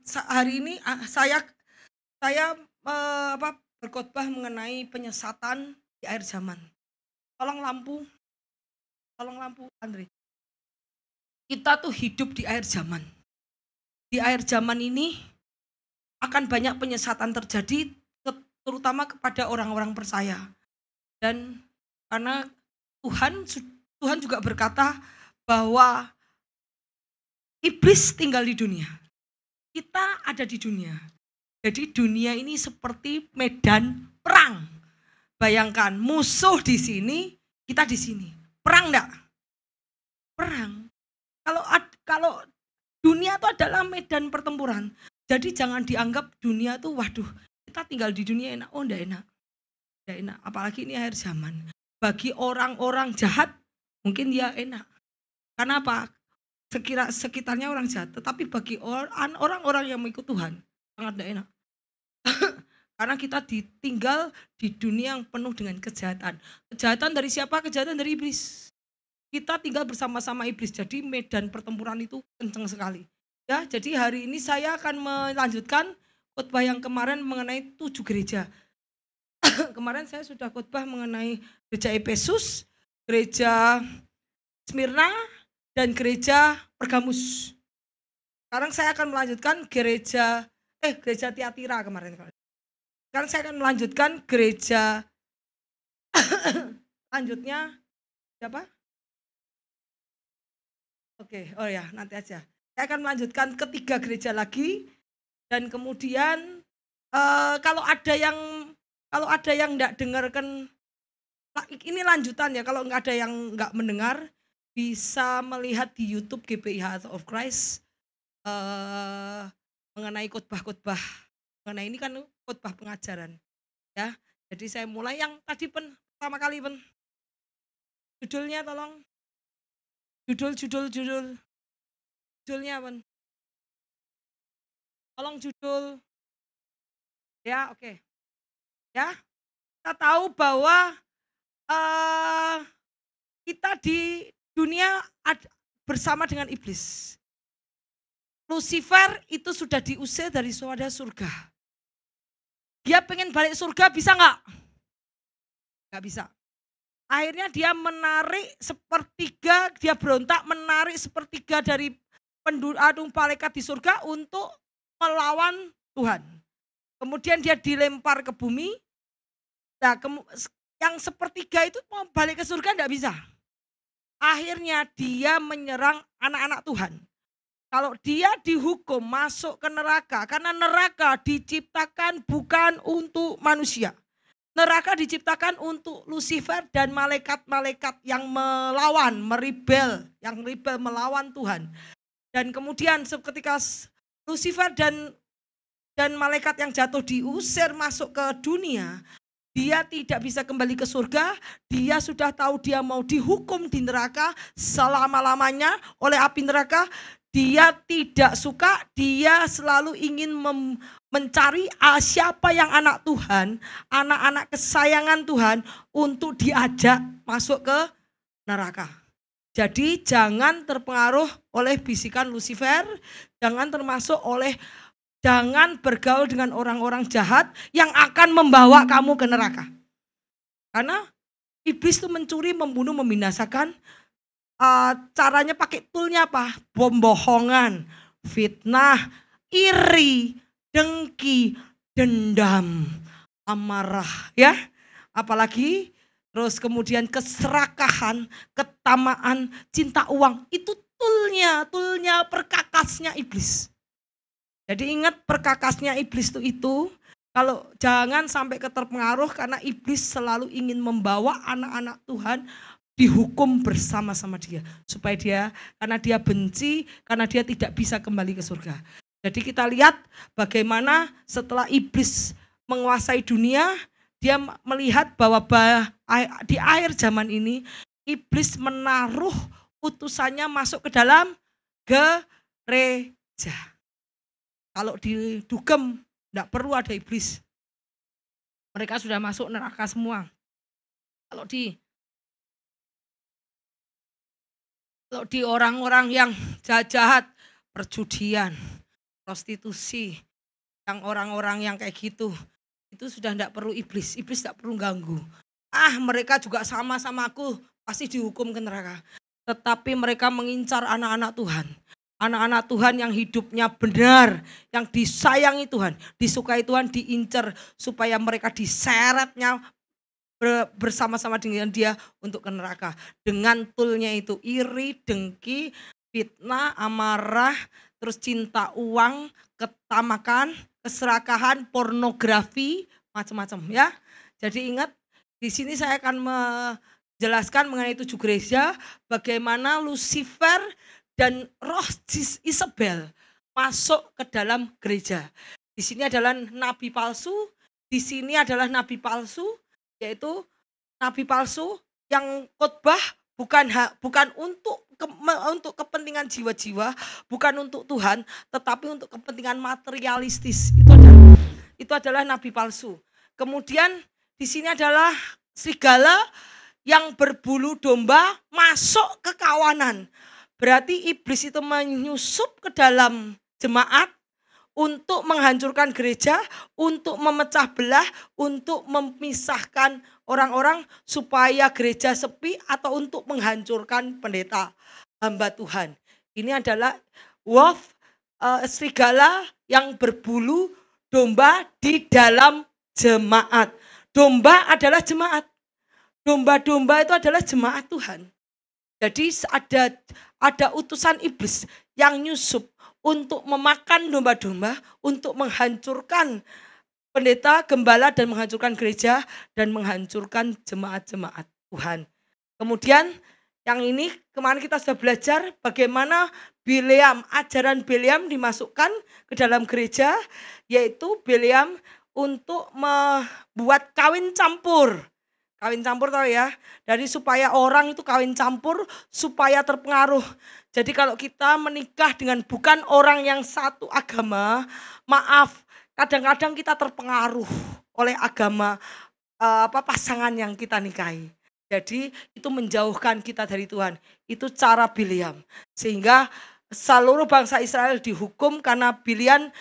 Hari ini saya berkhotbah mengenai penyesatan di akhir zaman. Tolong lampu, tolong lampu Andre. Kita tuh hidup di akhir zaman. Di akhir zaman ini akan banyak penyesatan terjadi, terutama kepada orang-orang percaya. Dan karena Tuhan juga berkata bahwa iblis tinggal di dunia. Kita ada di dunia. Jadi dunia ini seperti medan perang. Bayangkan musuh di sini, kita di sini. Perang enggak? Perang. Kalau dunia itu adalah medan pertempuran. Jadi jangan dianggap dunia itu waduh, kita tinggal di dunia enak. Oh enggak enak. Enggak enak, apalagi ini akhir zaman. Bagi orang-orang jahat mungkin dia enak. Karena apa? Sekitarnya orang jahat, tetapi bagi orang-orang yang mengikut Tuhan sangat tidak enak. Karena kita ditinggal di dunia yang penuh dengan kejahatan. Kejahatan dari siapa? Kejahatan dari iblis. Kita tinggal bersama-sama iblis. Jadi medan pertempuran itu kencang sekali. Ya, jadi hari ini saya akan melanjutkan khotbah yang kemarin mengenai 7 gereja. Kemarin saya sudah khotbah mengenai gereja Efesus, gereja Smyrna, dan gereja Pergamus. Sekarang saya akan melanjutkan gereja Tiatira kemarin. Sekarang saya akan melanjutkan gereja lanjutnya siapa? Oke, oh ya nanti aja. Saya akan melanjutkan ketiga gereja lagi dan kemudian kalau ada yang enggak dengarkan, ini lanjutan ya, kalau enggak ada yang enggak mendengar bisa melihat di YouTube GPI Heart of Christ mengenai khotbah-khotbah. Mengenai ini kan khotbah pengajaran ya. Jadi saya mulai yang tadi pertama kali judulnya tolong. Judulnya apa? Tolong judul. Ya, oke. Ya. Kita tahu bahwa kita di dunia bersama dengan iblis. Lucifer itu sudah diusir dari surga. Dia pengen balik surga, bisa nggak? Nggak bisa. Akhirnya dia menarik sepertiga, dia berontak menarik sepertiga dari malaikat di surga untuk melawan Tuhan. Kemudian dia dilempar ke bumi. Nah, yang sepertiga itu mau balik ke surga enggak bisa. Akhirnya dia menyerang anak-anak Tuhan. Kalau dia dihukum masuk ke neraka, karena neraka diciptakan bukan untuk manusia. Neraka diciptakan untuk Lucifer dan malaikat-malaikat yang yang rebel melawan Tuhan. Dan kemudian ketika Lucifer dan malaikat yang jatuh diusir masuk ke dunia, dia tidak bisa kembali ke surga. Dia sudah tahu dia mau dihukum di neraka selama-lamanya oleh api neraka. Dia tidak suka, dia selalu ingin mencari siapa yang anak Tuhan, anak-anak kesayangan Tuhan untuk diajak masuk ke neraka. Jadi jangan terpengaruh oleh bisikan Lucifer, jangan bergaul dengan orang-orang jahat yang akan membawa kamu ke neraka. Karena iblis itu mencuri, membunuh, membinasakan. Caranya pakai toolnya apa? Pembohongan, fitnah, iri, dengki, dendam, amarah, ya. Apalagi terus kemudian keserakahan, ketamaan, cinta uang. Itu toolnya perkakasnya iblis. Jadi ingat perkakasnya iblis itu kalau jangan sampai terpengaruh karena iblis selalu ingin membawa anak-anak Tuhan dihukum bersama-sama dia karena dia benci, karena dia tidak bisa kembali ke surga. Jadi kita lihat bagaimana setelah iblis menguasai dunia, dia melihat bahwa di akhir zaman ini iblis menaruh utusannya masuk ke dalam gereja. Kalau di dugem tidak perlu ada iblis. Mereka sudah masuk neraka semua. Kalau di orang-orang yang jahat, perjudian, prostitusi, yang orang-orang yang kayak gitu, itu sudah tidak perlu iblis tidak perlu ganggu. Mereka juga sama aku, pasti dihukum ke neraka. Tetapi mereka mengincar anak-anak Tuhan. Anak-anak Tuhan yang hidupnya benar, yang disayangi Tuhan, disukai Tuhan, diincar supaya mereka diseretnya bersama-sama dengan dia untuk ke neraka. Dengan toolnya itu iri, dengki, fitnah, amarah, terus cinta uang, ketamakan, keserakahan, pornografi, macam-macam ya. Jadi ingat, di sini saya akan menjelaskan mengenai 7 gereja, bagaimana Lucifer dan roh Isabel masuk ke dalam gereja. Di sini adalah nabi palsu, di sini adalah nabi palsu, yaitu nabi palsu yang khotbah bukan untuk kepentingan jiwa-jiwa, bukan untuk Tuhan, tetapi untuk kepentingan materialistis. Itu adalah nabi palsu. Kemudian di sini adalah serigala yang berbulu domba masuk ke kawanan. Berarti iblis itu menyusup ke dalam jemaat untuk menghancurkan gereja, untuk memecah belah, untuk memisahkan orang-orang supaya gereja sepi, atau untuk menghancurkan pendeta hamba Tuhan. Ini adalah wolf, serigala yang berbulu domba di dalam jemaat. Domba adalah jemaat. Domba-domba itu adalah jemaat Tuhan. Jadi ada utusan iblis yang nyusup untuk memakan domba-domba, untuk menghancurkan pendeta, gembala, dan menghancurkan gereja, dan menghancurkan jemaat-jemaat Tuhan. Kemudian yang ini kemarin kita sudah belajar bagaimana Bileam, ajaran Bileam dimasukkan ke dalam gereja, yaitu Bileam untuk membuat kawin campur. Kawin campur tahu ya, dari supaya orang itu kawin campur supaya terpengaruh. Jadi kalau kita menikah dengan bukan orang yang satu agama, maaf, kadang-kadang kita terpengaruh oleh agama pasangan yang kita nikahi. Jadi itu menjauhkan kita dari Tuhan. Itu cara Bileam. Sehingga seluruh bangsa Israel dihukum karena Bileam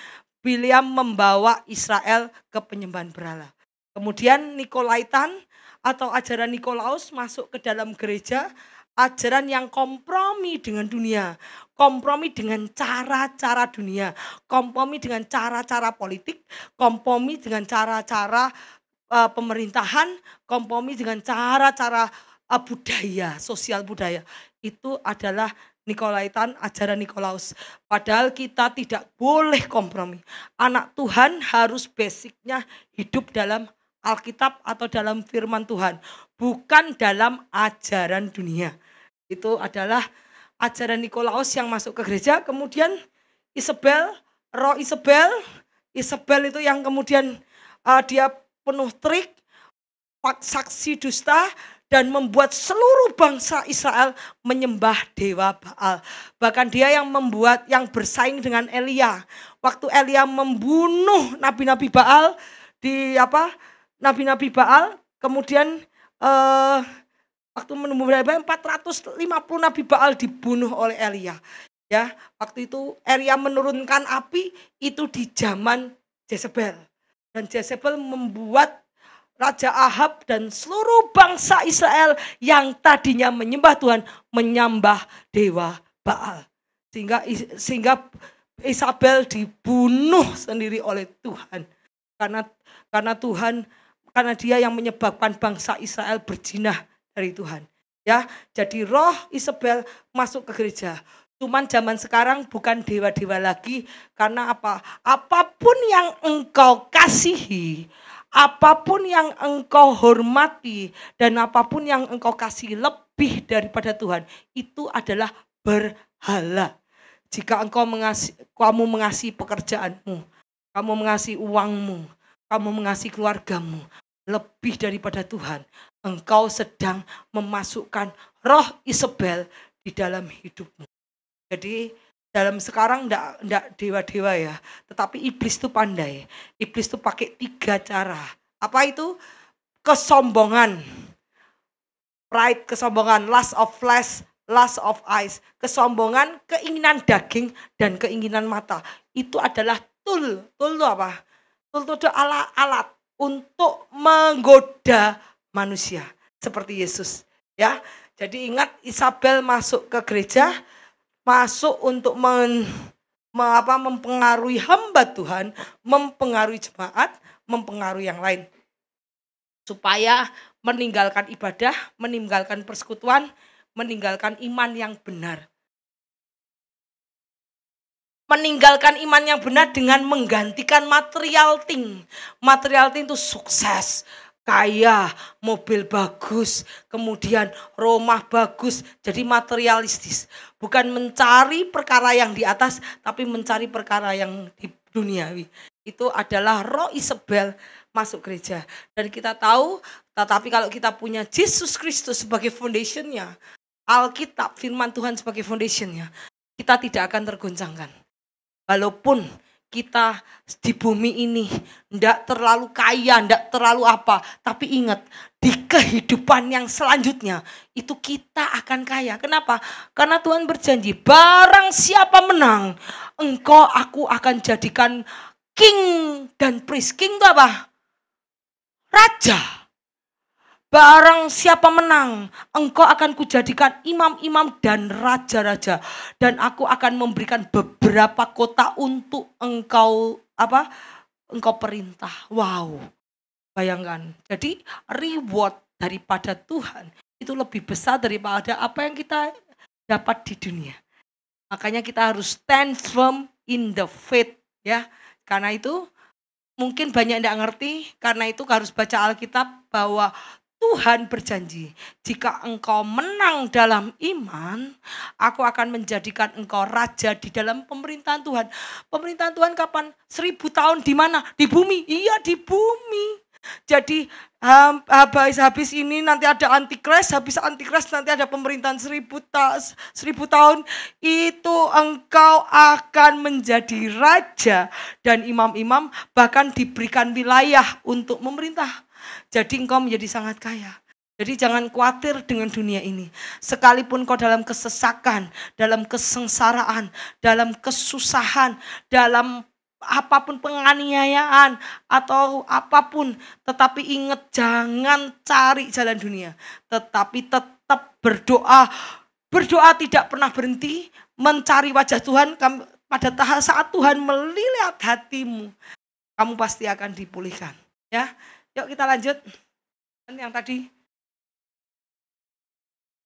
membawa Israel ke penyembahan berhala. Kemudian Nikolaitan atau ajaran Nikolaus masuk ke dalam gereja, ajaran yang kompromi dengan dunia, kompromi dengan cara-cara dunia, kompromi dengan cara-cara politik, kompromi dengan cara-cara pemerintahan, kompromi dengan cara-cara budaya, sosial budaya. Itu adalah Nikolaitan, ajaran Nikolaus. Padahal kita tidak boleh kompromi. Anak Tuhan harus basicnya hidup dalam Alkitab atau dalam firman Tuhan, bukan dalam ajaran dunia. Itu adalah ajaran Nikolaus yang masuk ke gereja. Kemudian Isabel, roh Isabel itu yang kemudian dia penuh trik, saksi dusta, dan membuat seluruh bangsa Israel menyembah dewa Baal. Bahkan dia yang bersaing dengan Elia. Waktu Elia membunuh nabi-nabi Baal nabi-nabi Baal, kemudian waktu menemukan 450 nabi Baal dibunuh oleh Elia. Ya, waktu itu Elia menurunkan api itu di zaman Jezebel. Dan Jezebel membuat Raja Ahab dan seluruh bangsa Israel yang tadinya menyembah Tuhan menyembah dewa Baal. Sehingga Isabel dibunuh sendiri oleh Tuhan. Karena dia yang menyebabkan bangsa Israel berzinah dari Tuhan. Ya, jadi roh Isabel masuk ke gereja. Cuman zaman sekarang bukan dewa-dewa lagi, karena apa? Apapun yang engkau kasihi, apapun yang engkau hormati, dan apapun yang engkau kasih lebih daripada Tuhan, itu adalah berhala. Jika kamu mengasihi pekerjaanmu, kamu mengasihi uangmu, kamu mengasihi keluargamu lebih daripada Tuhan, engkau sedang memasukkan roh Isabel di dalam hidupmu. Jadi dalam sekarang enggak dewa-dewa ya, tetapi iblis itu pandai. Iblis itu pakai 3 cara. Apa itu? Kesombongan, pride, kesombongan, lust of flesh, lust of eyes, kesombongan, keinginan daging, dan keinginan mata. Itu adalah tool itu apa? Tool itu adalah alat untuk menggoda manusia seperti Yesus. Ya, jadi ingat Isabel masuk ke gereja, masuk untuk mempengaruhi hamba Tuhan, mempengaruhi jemaat, mempengaruhi yang lain. Supaya meninggalkan ibadah, meninggalkan persekutuan, meninggalkan iman yang benar. Meninggalkan iman yang benar dengan menggantikan material thing. Material thing itu sukses, kaya, mobil bagus, kemudian rumah bagus. Jadi materialistis. Bukan mencari perkara yang di atas, tapi mencari perkara yang di duniawi. Itu adalah roh Isabel masuk gereja. Dan kita tahu, tetapi kalau kita punya Yesus Kristus sebagai foundationnya, Alkitab, firman Tuhan sebagai foundationnya, kita tidak akan tergoncangkan. Walaupun kita di bumi ini tidak terlalu kaya, tidak terlalu apa. Tapi ingat, di kehidupan yang selanjutnya itu kita akan kaya. Kenapa? Karena Tuhan berjanji, barang siapa menang, aku akan jadikan king dan priest. King itu apa? Raja. Barang siapa menang, engkau akan kujadikan imam-imam dan raja-raja. Dan aku akan memberikan beberapa kota untuk engkau engkau perintah. Wow, bayangkan. Jadi reward daripada Tuhan itu lebih besar daripada apa yang kita dapat di dunia. Makanya kita harus stand firm in the faith, ya. Karena itu mungkin banyak yang tidak ngerti, karena itu harus baca Alkitab bahwa Tuhan berjanji, jika engkau menang dalam iman, aku akan menjadikan engkau raja di dalam pemerintahan Tuhan. Pemerintahan Tuhan kapan? 1000 tahun di mana? Di bumi. Iya, di bumi. Jadi habis ini nanti ada antikris, habis antikris nanti ada pemerintahan 1000 tahun. Itu engkau akan menjadi raja dan imam-imam bahkan diberikan wilayah untuk memerintah. Jadi engkau menjadi sangat kaya. Jadi jangan khawatir dengan dunia ini. Sekalipun kau dalam kesesakan, dalam kesengsaraan, dalam kesusahan, dalam apapun penganiayaan atau apapun. Tetapi ingat, jangan cari jalan dunia. Tetapi tetap berdoa. Berdoa tidak pernah berhenti. Mencari wajah Tuhan. Pada saat Tuhan melihat hatimu, kamu pasti akan dipulihkan. Ya. Yuk kita lanjut. Yang tadi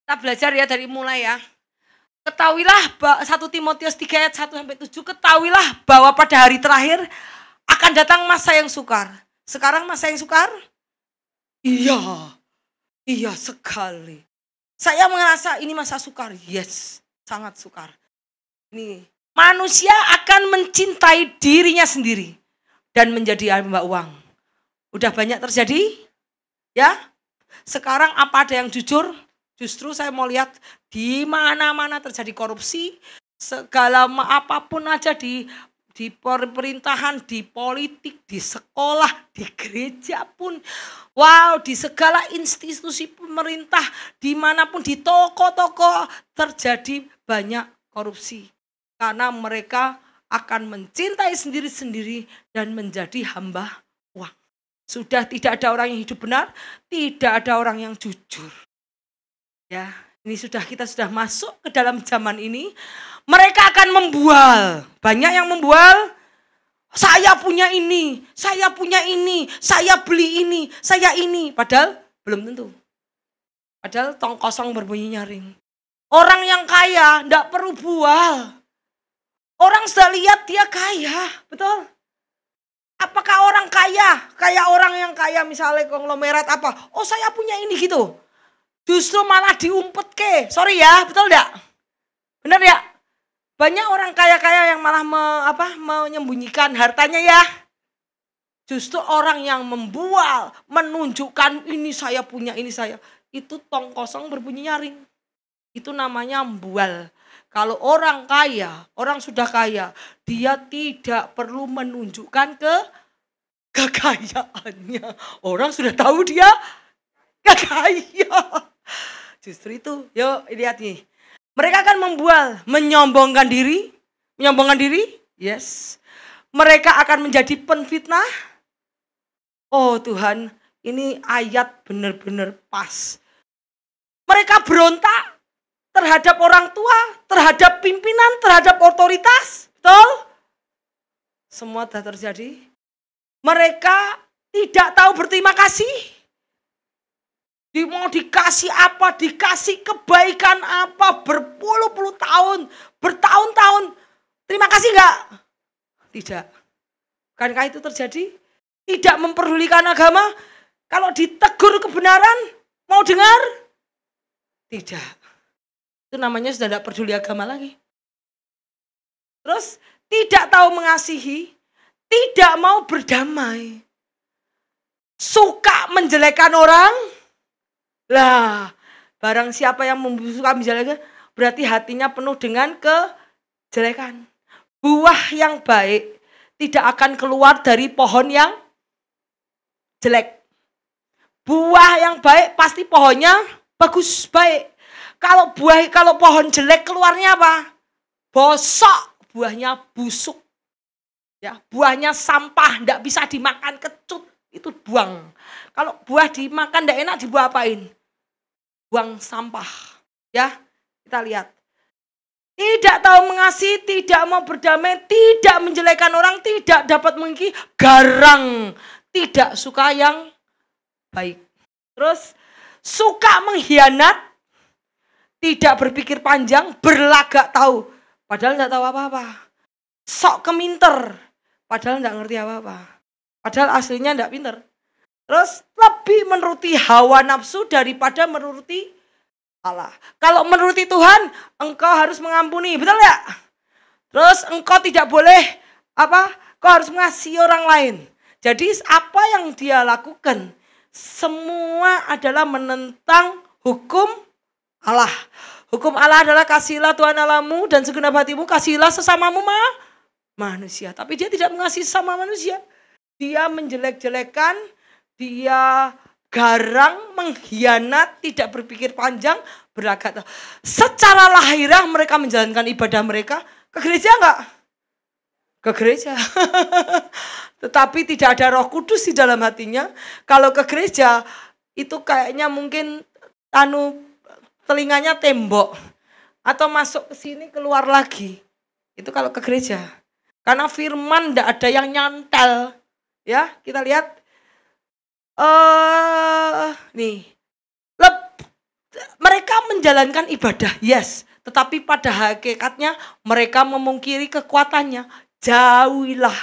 kita belajar ya dari mulai ya. Ketahuilah 1 Timotius 3 ayat 1-7. Ketahuilah bahwa pada hari terakhir akan datang masa yang sukar. Sekarang masa yang sukar? Iya sekali. Saya merasa ini masa sukar. Yes, sangat sukar. Ini manusia akan mencintai dirinya sendiri dan menjadi hamba uang. Udah banyak terjadi, ya. Sekarang apa ada yang jujur? Justru saya mau lihat di mana-mana terjadi korupsi, segala apapun aja di pemerintahan, di politik, di sekolah, di gereja pun. Wow, di segala institusi pemerintah, dimanapun, di toko-toko terjadi banyak korupsi. Karena mereka akan mencintai sendiri-sendiri dan menjadi hamba uang. Sudah tidak ada orang yang hidup benar, tidak ada orang yang jujur. Ya, ini kita sudah masuk ke dalam zaman ini. Mereka akan membual. Banyak yang membual. Saya punya ini, saya beli ini, saya ini. Padahal belum tentu. Padahal tong kosong berbunyi nyaring. Orang yang kaya tidak perlu bual. Orang sudah lihat dia kaya, betul? Apakah orang kaya? Kayak orang yang kaya misalnya konglomerat apa? Oh saya punya ini gitu. Justru malah diumpet ke. Sorry ya, betul enggak? Benar ya? Banyak orang kaya-kaya yang malah menyembunyikan hartanya ya. Justru orang yang membual, menunjukkan ini saya punya, ini saya. Itu tong kosong berbunyi nyaring. Itu namanya membual. Kalau orang kaya, orang sudah kaya, dia tidak perlu menunjukkan kekayaannya. Orang sudah tahu dia kaya. Justru itu, yuk lihat nih. Mereka akan membual, menyombongkan diri. Menyombongkan diri? Yes. Mereka akan menjadi penfitnah. Oh Tuhan, ini ayat benar-benar pas. Mereka berontak terhadap orang tua, terhadap pimpinan, terhadap otoritas. Betul? Semua sudah terjadi. Mereka tidak tahu berterima kasih. Mau dikasih apa, dikasih kebaikan apa, berpuluh-puluh tahun, bertahun-tahun. Terima kasih enggak? Tidak. Bukankah itu terjadi? Tidak memperdulikan agama. Kalau ditegur kebenaran, mau dengar? Tidak. Itu namanya sudah tidak peduli agama lagi. Terus tidak tahu mengasihi, tidak mau berdamai. Suka menjelekkan orang. Lah, barang siapa yang suka menjelekkan, berarti hatinya penuh dengan kejelekan. Buah yang baik tidak akan keluar dari pohon yang jelek. Buah yang baik pasti pohonnya bagus, baik. Kalau pohon jelek keluarnya apa? Bosok, buahnya busuk. Ya, buahnya sampah, enggak bisa dimakan, kecut, itu buang. Kalau buah dimakan enggak enak, dibuah apain? Buang sampah. Ya, kita lihat. Tidak tahu mengasihi, tidak mau berdamai, tidak menjelekkan orang, tidak dapat mengasihi, garang, tidak suka yang baik. Terus suka mengkhianat, tidak berpikir panjang, berlagak tahu, padahal tidak tahu apa-apa. Sok keminter, padahal tidak ngerti apa-apa. Padahal aslinya tidak pinter. Terus lebih menuruti hawa nafsu daripada menuruti Allah. Kalau menuruti Tuhan, engkau harus mengampuni, betul ya? Terus engkau tidak boleh Kau harus mengasihi orang lain. Jadi apa yang dia lakukan semua adalah menentang hukum Allah. Hukum Allah adalah kasihilah Tuhan Allahmu dan segenap hatimu, kasihilah sesamamu manusia. Tapi dia tidak mengasihi sesama manusia. Dia menjelek-jelekan, dia garang, mengkhianat, tidak berpikir panjang, berlagak. Secara lahiriah mereka menjalankan ibadah mereka ke gereja enggak? Ke gereja. Tetapi tidak ada Roh Kudus di dalam hatinya. Kalau ke gereja itu kayaknya mungkin telinganya tembok atau masuk ke sini keluar lagi. Itu kalau ke gereja. Karena firman enggak ada yang nyantel. Ya, kita lihat mereka menjalankan ibadah, yes, tetapi pada hakikatnya mereka memungkiri kekuatannya. Jauhilah.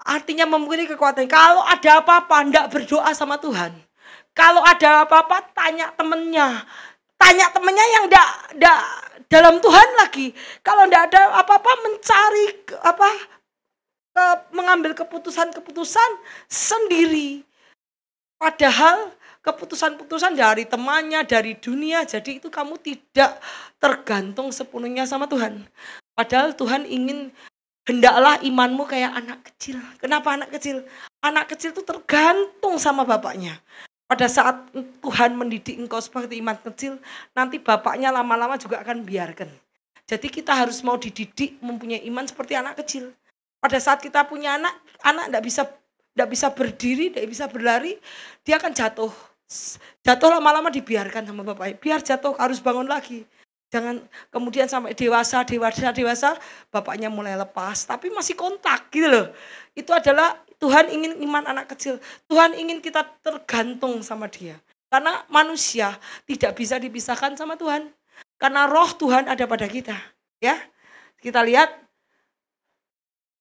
Artinya memungkiri kekuatannya. Kalau ada apa-apa, enggak berdoa sama Tuhan. Kalau ada apa-apa, tanya temennya. Tanya temennya yang enggak dalam Tuhan lagi. Kalau enggak ada apa-apa, mencari mengambil keputusan-keputusan sendiri. Padahal keputusan-keputusan dari temannya, dari dunia. Jadi itu kamu tidak tergantung sepenuhnya sama Tuhan. Padahal Tuhan ingin, hendaklah imanmu kayak anak kecil. Kenapa anak kecil? Anak kecil itu tergantung sama bapaknya. Pada saat Tuhan mendidik engkau seperti iman kecil, nanti bapaknya lama-lama juga akan biarkan. Jadi kita harus mau dididik mempunyai iman seperti anak kecil. Pada saat kita punya anak tidak bisa berdiri, tidak bisa berlari, dia akan jatuh. Jatuh lama-lama dibiarkan sama bapaknya. Biar jatuh harus bangun lagi. Jangan kemudian sampai dewasa, bapaknya mulai lepas. Tapi masih kontak gitu loh. Itu adalah Tuhan ingin iman anak kecil. Tuhan ingin kita tergantung sama dia. Karena manusia tidak bisa dipisahkan sama Tuhan. Karena roh Tuhan ada pada kita. Ya, kita lihat.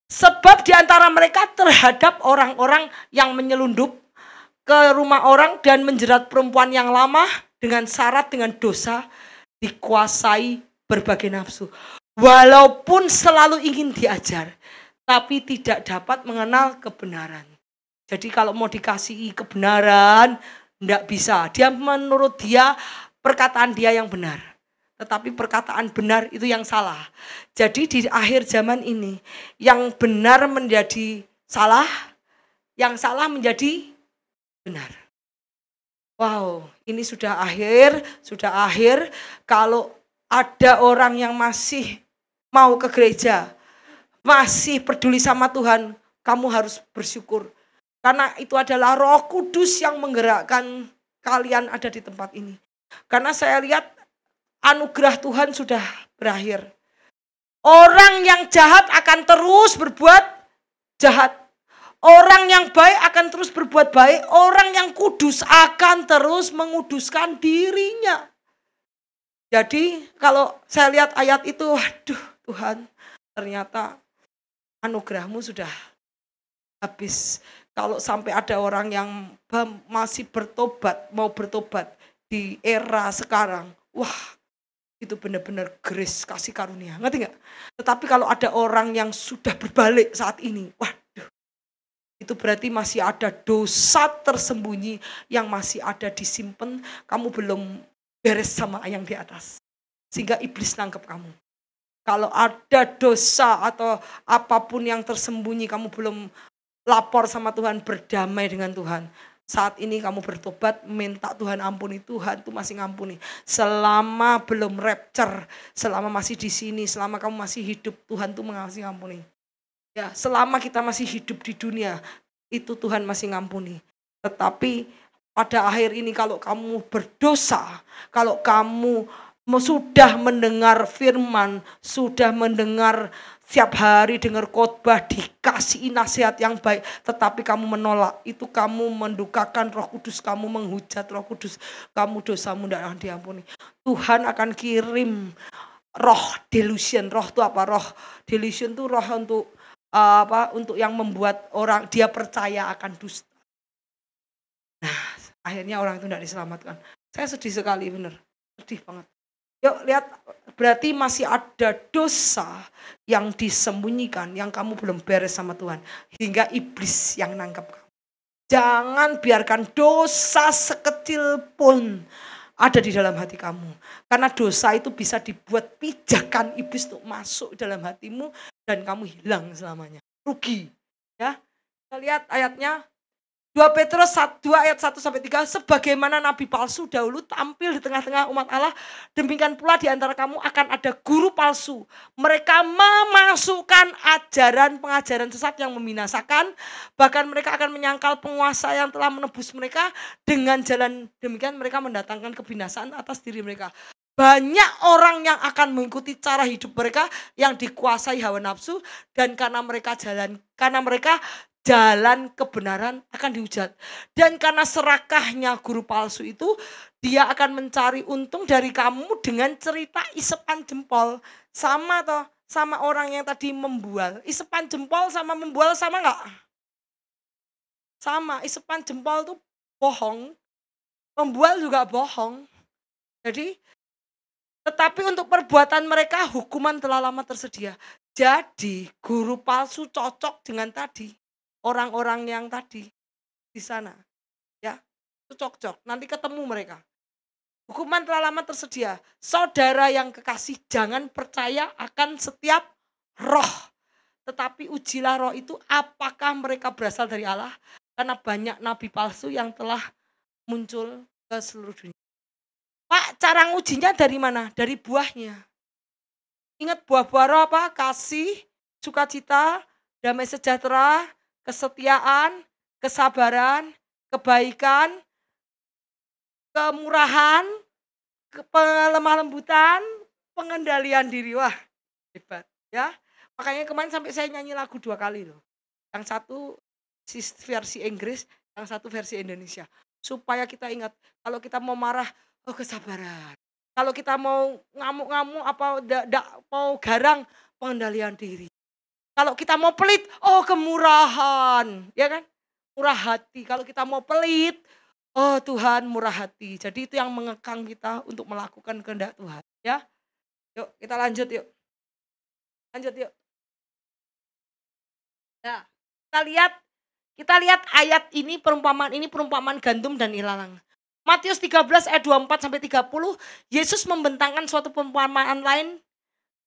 Sebab di antara mereka terhadap orang-orang yang menyelundup ke rumah orang dan menjerat perempuan yang lama dengan syarat dengan dosa, dikuasai berbagai nafsu. Walaupun selalu ingin diajar, tapi tidak dapat mengenal kebenaran. Jadi kalau mau dikasihi kebenaran, enggak bisa. Dia menurut dia, perkataan dia yang benar. Tetapi perkataan benar itu yang salah. Jadi di akhir zaman ini, yang benar menjadi salah, yang salah menjadi benar. Wow, ini sudah akhir. Kalau ada orang yang masih mau ke gereja, masih peduli sama Tuhan, kamu harus bersyukur. Karena itu adalah Roh Kudus yang menggerakkan kalian ada di tempat ini. Karena saya lihat anugerah Tuhan sudah berakhir. Orang yang jahat akan terus berbuat jahat. Orang yang baik akan terus berbuat baik. Orang yang kudus akan terus menguduskan dirinya. Jadi kalau saya lihat ayat itu, waduh Tuhan, ternyata anugerahmu sudah habis. Kalau sampai ada orang yang masih bertobat, mau bertobat di era sekarang, wah itu benar-benar grace, kasih karunia, ngerti nggak? Tetapi kalau ada orang yang sudah berbalik saat ini, waduh, itu berarti masih ada dosa tersembunyi yang masih ada disimpan, kamu belum beres sama yang di atas. Sehingga iblis nangkep kamu. Kalau ada dosa atau apapun yang tersembunyi, kamu belum lapor sama Tuhan, berdamai dengan Tuhan. Saat ini kamu bertobat, minta Tuhan ampuni, Tuhan tuh masih ngampuni. Selama belum rapture, selama masih di sini, selama kamu masih hidup, Tuhan tuh masih ngampuni. Ya, selama kita masih hidup di dunia, itu Tuhan masih ngampuni. Tetapi pada akhir ini kalau kamu berdosa, kalau kamu sudah mendengar firman, sudah mendengar setiap hari dengar khotbah, dikasih nasihat yang baik, tetapi kamu menolak, itu kamu mendukakan Roh Kudus, kamu menghujat Roh Kudus, kamu dosamu tidak akan diampuni. Tuhan akan kirim roh delusion. Roh itu apa? Roh delusion itu roh untuk untuk yang membuat orang dia percaya akan dusta. Nah, akhirnya orang itu tidak diselamatkan. Saya sedih sekali, benar, sedih banget. Yuk lihat, berarti masih ada dosa yang disembunyikan, yang kamu belum beres sama Tuhan. Hingga iblis yang nangkep kamu. Jangan biarkan dosa sekecil pun ada di dalam hati kamu. Karena dosa itu bisa dibuat pijakan iblis untuk masuk dalam hatimu dan kamu hilang selamanya. Rugi. Ya. Kita lihat ayatnya. 2 Petrus 2 ayat 1-3, sebagaimana nabi palsu dahulu tampil di tengah-tengah umat Allah, demikian pula di antara kamu akan ada guru palsu. Mereka memasukkan pengajaran sesat yang membinasakan, bahkan mereka akan menyangkal penguasa yang telah menebus mereka. Dengan jalan demikian mereka mendatangkan kebinasaan atas diri mereka. Banyak orang yang akan mengikuti cara hidup mereka yang dikuasai hawa nafsu, dan karena mereka jalan kebenaran akan dihujat. Dan karena serakahnya guru palsu itu, dia akan mencari untung dari kamu dengan cerita isepan jempol. Sama toh, sama orang yang tadi membual. Isepan jempol sama membual sama enggak? Sama, isepan jempol itu bohong. Membual juga bohong. Tetapi untuk perbuatan mereka hukuman telah lama tersedia. Jadi guru palsu cocok dengan tadi. Orang-orang yang tadi di sana, ya, itu cocok. Nanti ketemu mereka. Hukuman telah lama tersedia. Saudara yang kekasih, jangan percaya akan setiap roh, tetapi ujilah roh itu apakah mereka berasal dari Allah. Karena banyak nabi palsu yang telah muncul ke seluruh dunia. Pak, cara ngujinya dari mana? Dari buahnya. Ingat buah-buah roh apa? Kasih, sukacita, damai sejahtera, kesetiaan, kesabaran, kebaikan, kemurahan, lemah lembutan, pengendalian diri. Wah, hebat ya. Makanya kemarin sampai saya nyanyi lagu 2 kali loh. Yang satu versi Inggris, yang satu versi Indonesia. Supaya kita ingat, kalau kita mau marah, oh kesabaran. Kalau kita mau ngamuk-ngamuk, mau garang, pengendalian diri. Kalau kita mau pelit, oh kemurahan, ya kan? Murah hati. Kalau kita mau pelit, oh Tuhan murah hati. Jadi itu yang mengekang kita untuk melakukan kehendak Tuhan, ya. Yuk, kita lanjut yuk. Lanjut yuk. Ya, kita lihat ayat ini, perumpamaan gandum dan ilalang. Matius 13 ayat 24-30, Yesus membentangkan suatu perumpamaan lain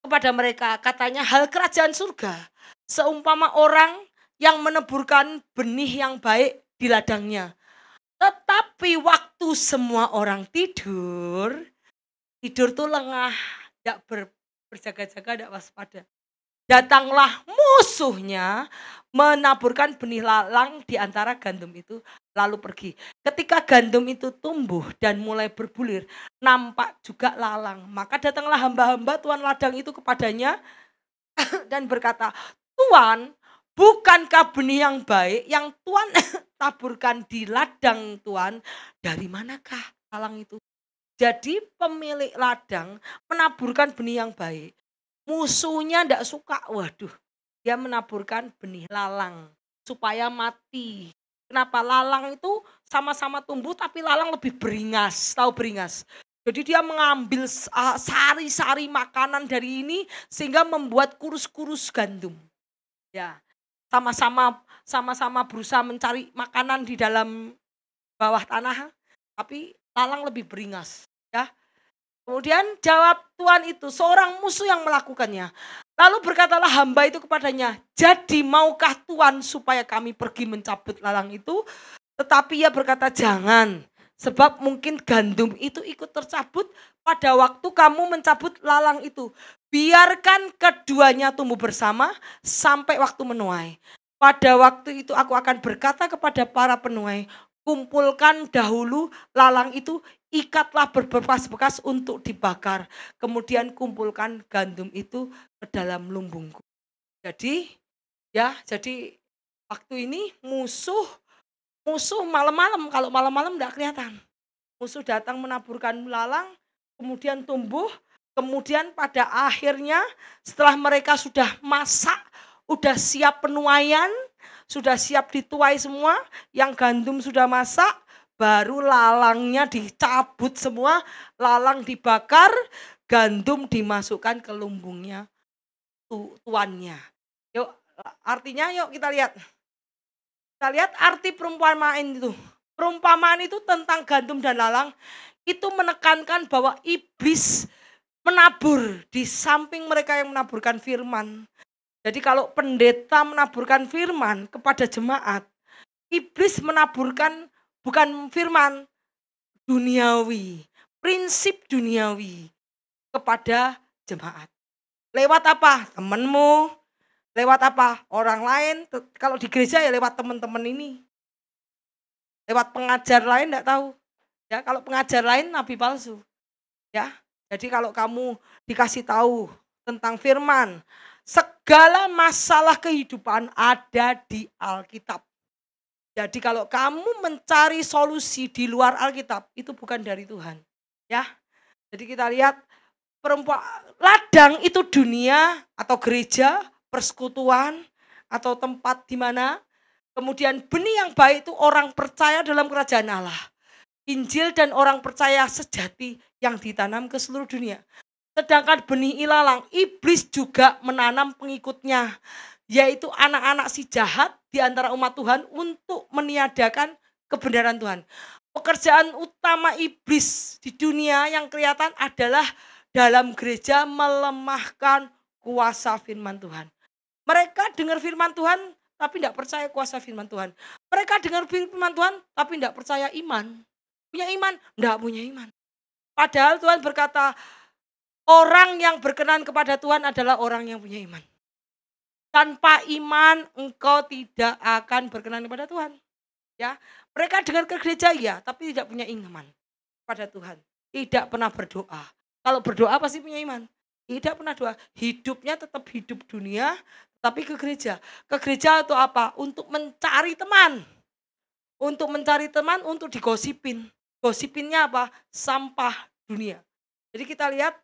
kepada mereka. Katanya, hal kerajaan surga seumpama orang yang meneburkan benih yang baik di ladangnya. Tetapi waktu semua orang tidur tuh lengah, tidak berjaga-jaga, tidak waspada. Datanglah musuhnya menaburkan benih lalang di antara gandum itu, lalu pergi. Ketika gandum itu tumbuh dan mulai berbulir, nampak juga lalang. Maka datanglah hamba-hamba tuan ladang itu kepadanya dan berkata, "Tuan, bukankah benih yang baik yang Tuan taburkan di ladang Tuan? Dari manakah lalang itu?" Jadi pemilik ladang menaburkan benih yang baik. Musuhnya ndak suka, waduh, dia menaburkan benih lalang supaya mati. Kenapa? Lalang itu sama-sama tumbuh tapi lalang lebih beringas, tahu beringas. Jadi dia mengambil sari-sari makanan dari ini sehingga membuat kurus-kurus gandum. Ya, sama-sama berusaha mencari makanan di dalam bawah tanah, tapi lalang lebih beringas, ya. Kemudian jawab Tuhan itu, seorang musuh yang melakukannya. Lalu berkatalah hamba itu kepadanya, "Jadi maukah Tuhan supaya kami pergi mencabut lalang itu?" Tetapi ia berkata, "Jangan, sebab mungkin gandum itu ikut tercabut pada waktu kamu mencabut lalang itu. Biarkan keduanya tumbuh bersama sampai waktu menuai. Pada waktu itu aku akan berkata kepada para penuai, kumpulkan dahulu lalang itu, ikatlah berbekas-bekas untuk dibakar. Kemudian kumpulkan gandum itu ke dalam lumbungku." Jadi jadi waktu ini musuh malam-malam, kalau malam-malam enggak kelihatan. Musuh datang menaburkan lalang, kemudian tumbuh, kemudian pada akhirnya setelah mereka sudah masak, sudah siap penuaian, sudah siap dituai semua, yang gandum sudah masak, baru lalangnya dicabut semua, lalang dibakar, gandum dimasukkan ke lumbungnya tuannya. Yuk, artinya yuk kita lihat. Kita lihat arti perumpamaan itu. Perumpamaan itu tentang gandum dan lalang itu menekankan bahwa iblis menabur di samping mereka yang menaburkan firman. Jadi kalau pendeta menaburkan firman kepada jemaat, iblis menaburkan bukan firman duniawi, prinsip duniawi kepada jemaat. Lewat apa? Temanmu. Lewat apa? Orang lain. Kalau di gereja ya lewat teman-teman ini. Lewat pengajar lain enggak tahu. Ya, kalau pengajar lain nabi palsu. Ya. Jadi kalau kamu dikasih tahu tentang firman, segala masalah kehidupan ada di Alkitab. Jadi kalau kamu mencari solusi di luar Alkitab, itu bukan dari Tuhan. Ya. Jadi kita lihat ladang itu dunia atau gereja, persekutuan atau tempat di mana. Kemudian benih yang baik itu orang percaya dalam kerajaan Allah. Injil dan orang percaya sejati yang ditanam ke seluruh dunia. Sedangkan benih ilalang, iblis juga menanam pengikutnya, yaitu anak-anak si jahat di antara umat Tuhan untuk meniadakan kebenaran Tuhan. Pekerjaan utama iblis di dunia yang kelihatan adalah dalam gereja melemahkan kuasa firman Tuhan. Mereka dengar firman Tuhan tapi tidak percaya kuasa firman Tuhan. Mereka dengar firman Tuhan tapi tidak percaya iman. Punya iman? Tidak punya iman. Padahal Tuhan berkata, orang yang berkenan kepada Tuhan adalah orang yang punya iman. Tanpa iman engkau tidak akan berkenan kepada Tuhan. Ya, mereka dengar ke gereja ya, tapi tidak punya iman pada Tuhan. Tidak pernah berdoa. Kalau berdoa pasti punya iman. Tidak pernah doa. Hidupnya tetap hidup dunia, tapi ke gereja. Ke gereja itu apa? Untuk mencari teman. Untuk mencari teman, untuk digosipin. Gosipinnya apa? Sampah dunia. Jadi kita lihat,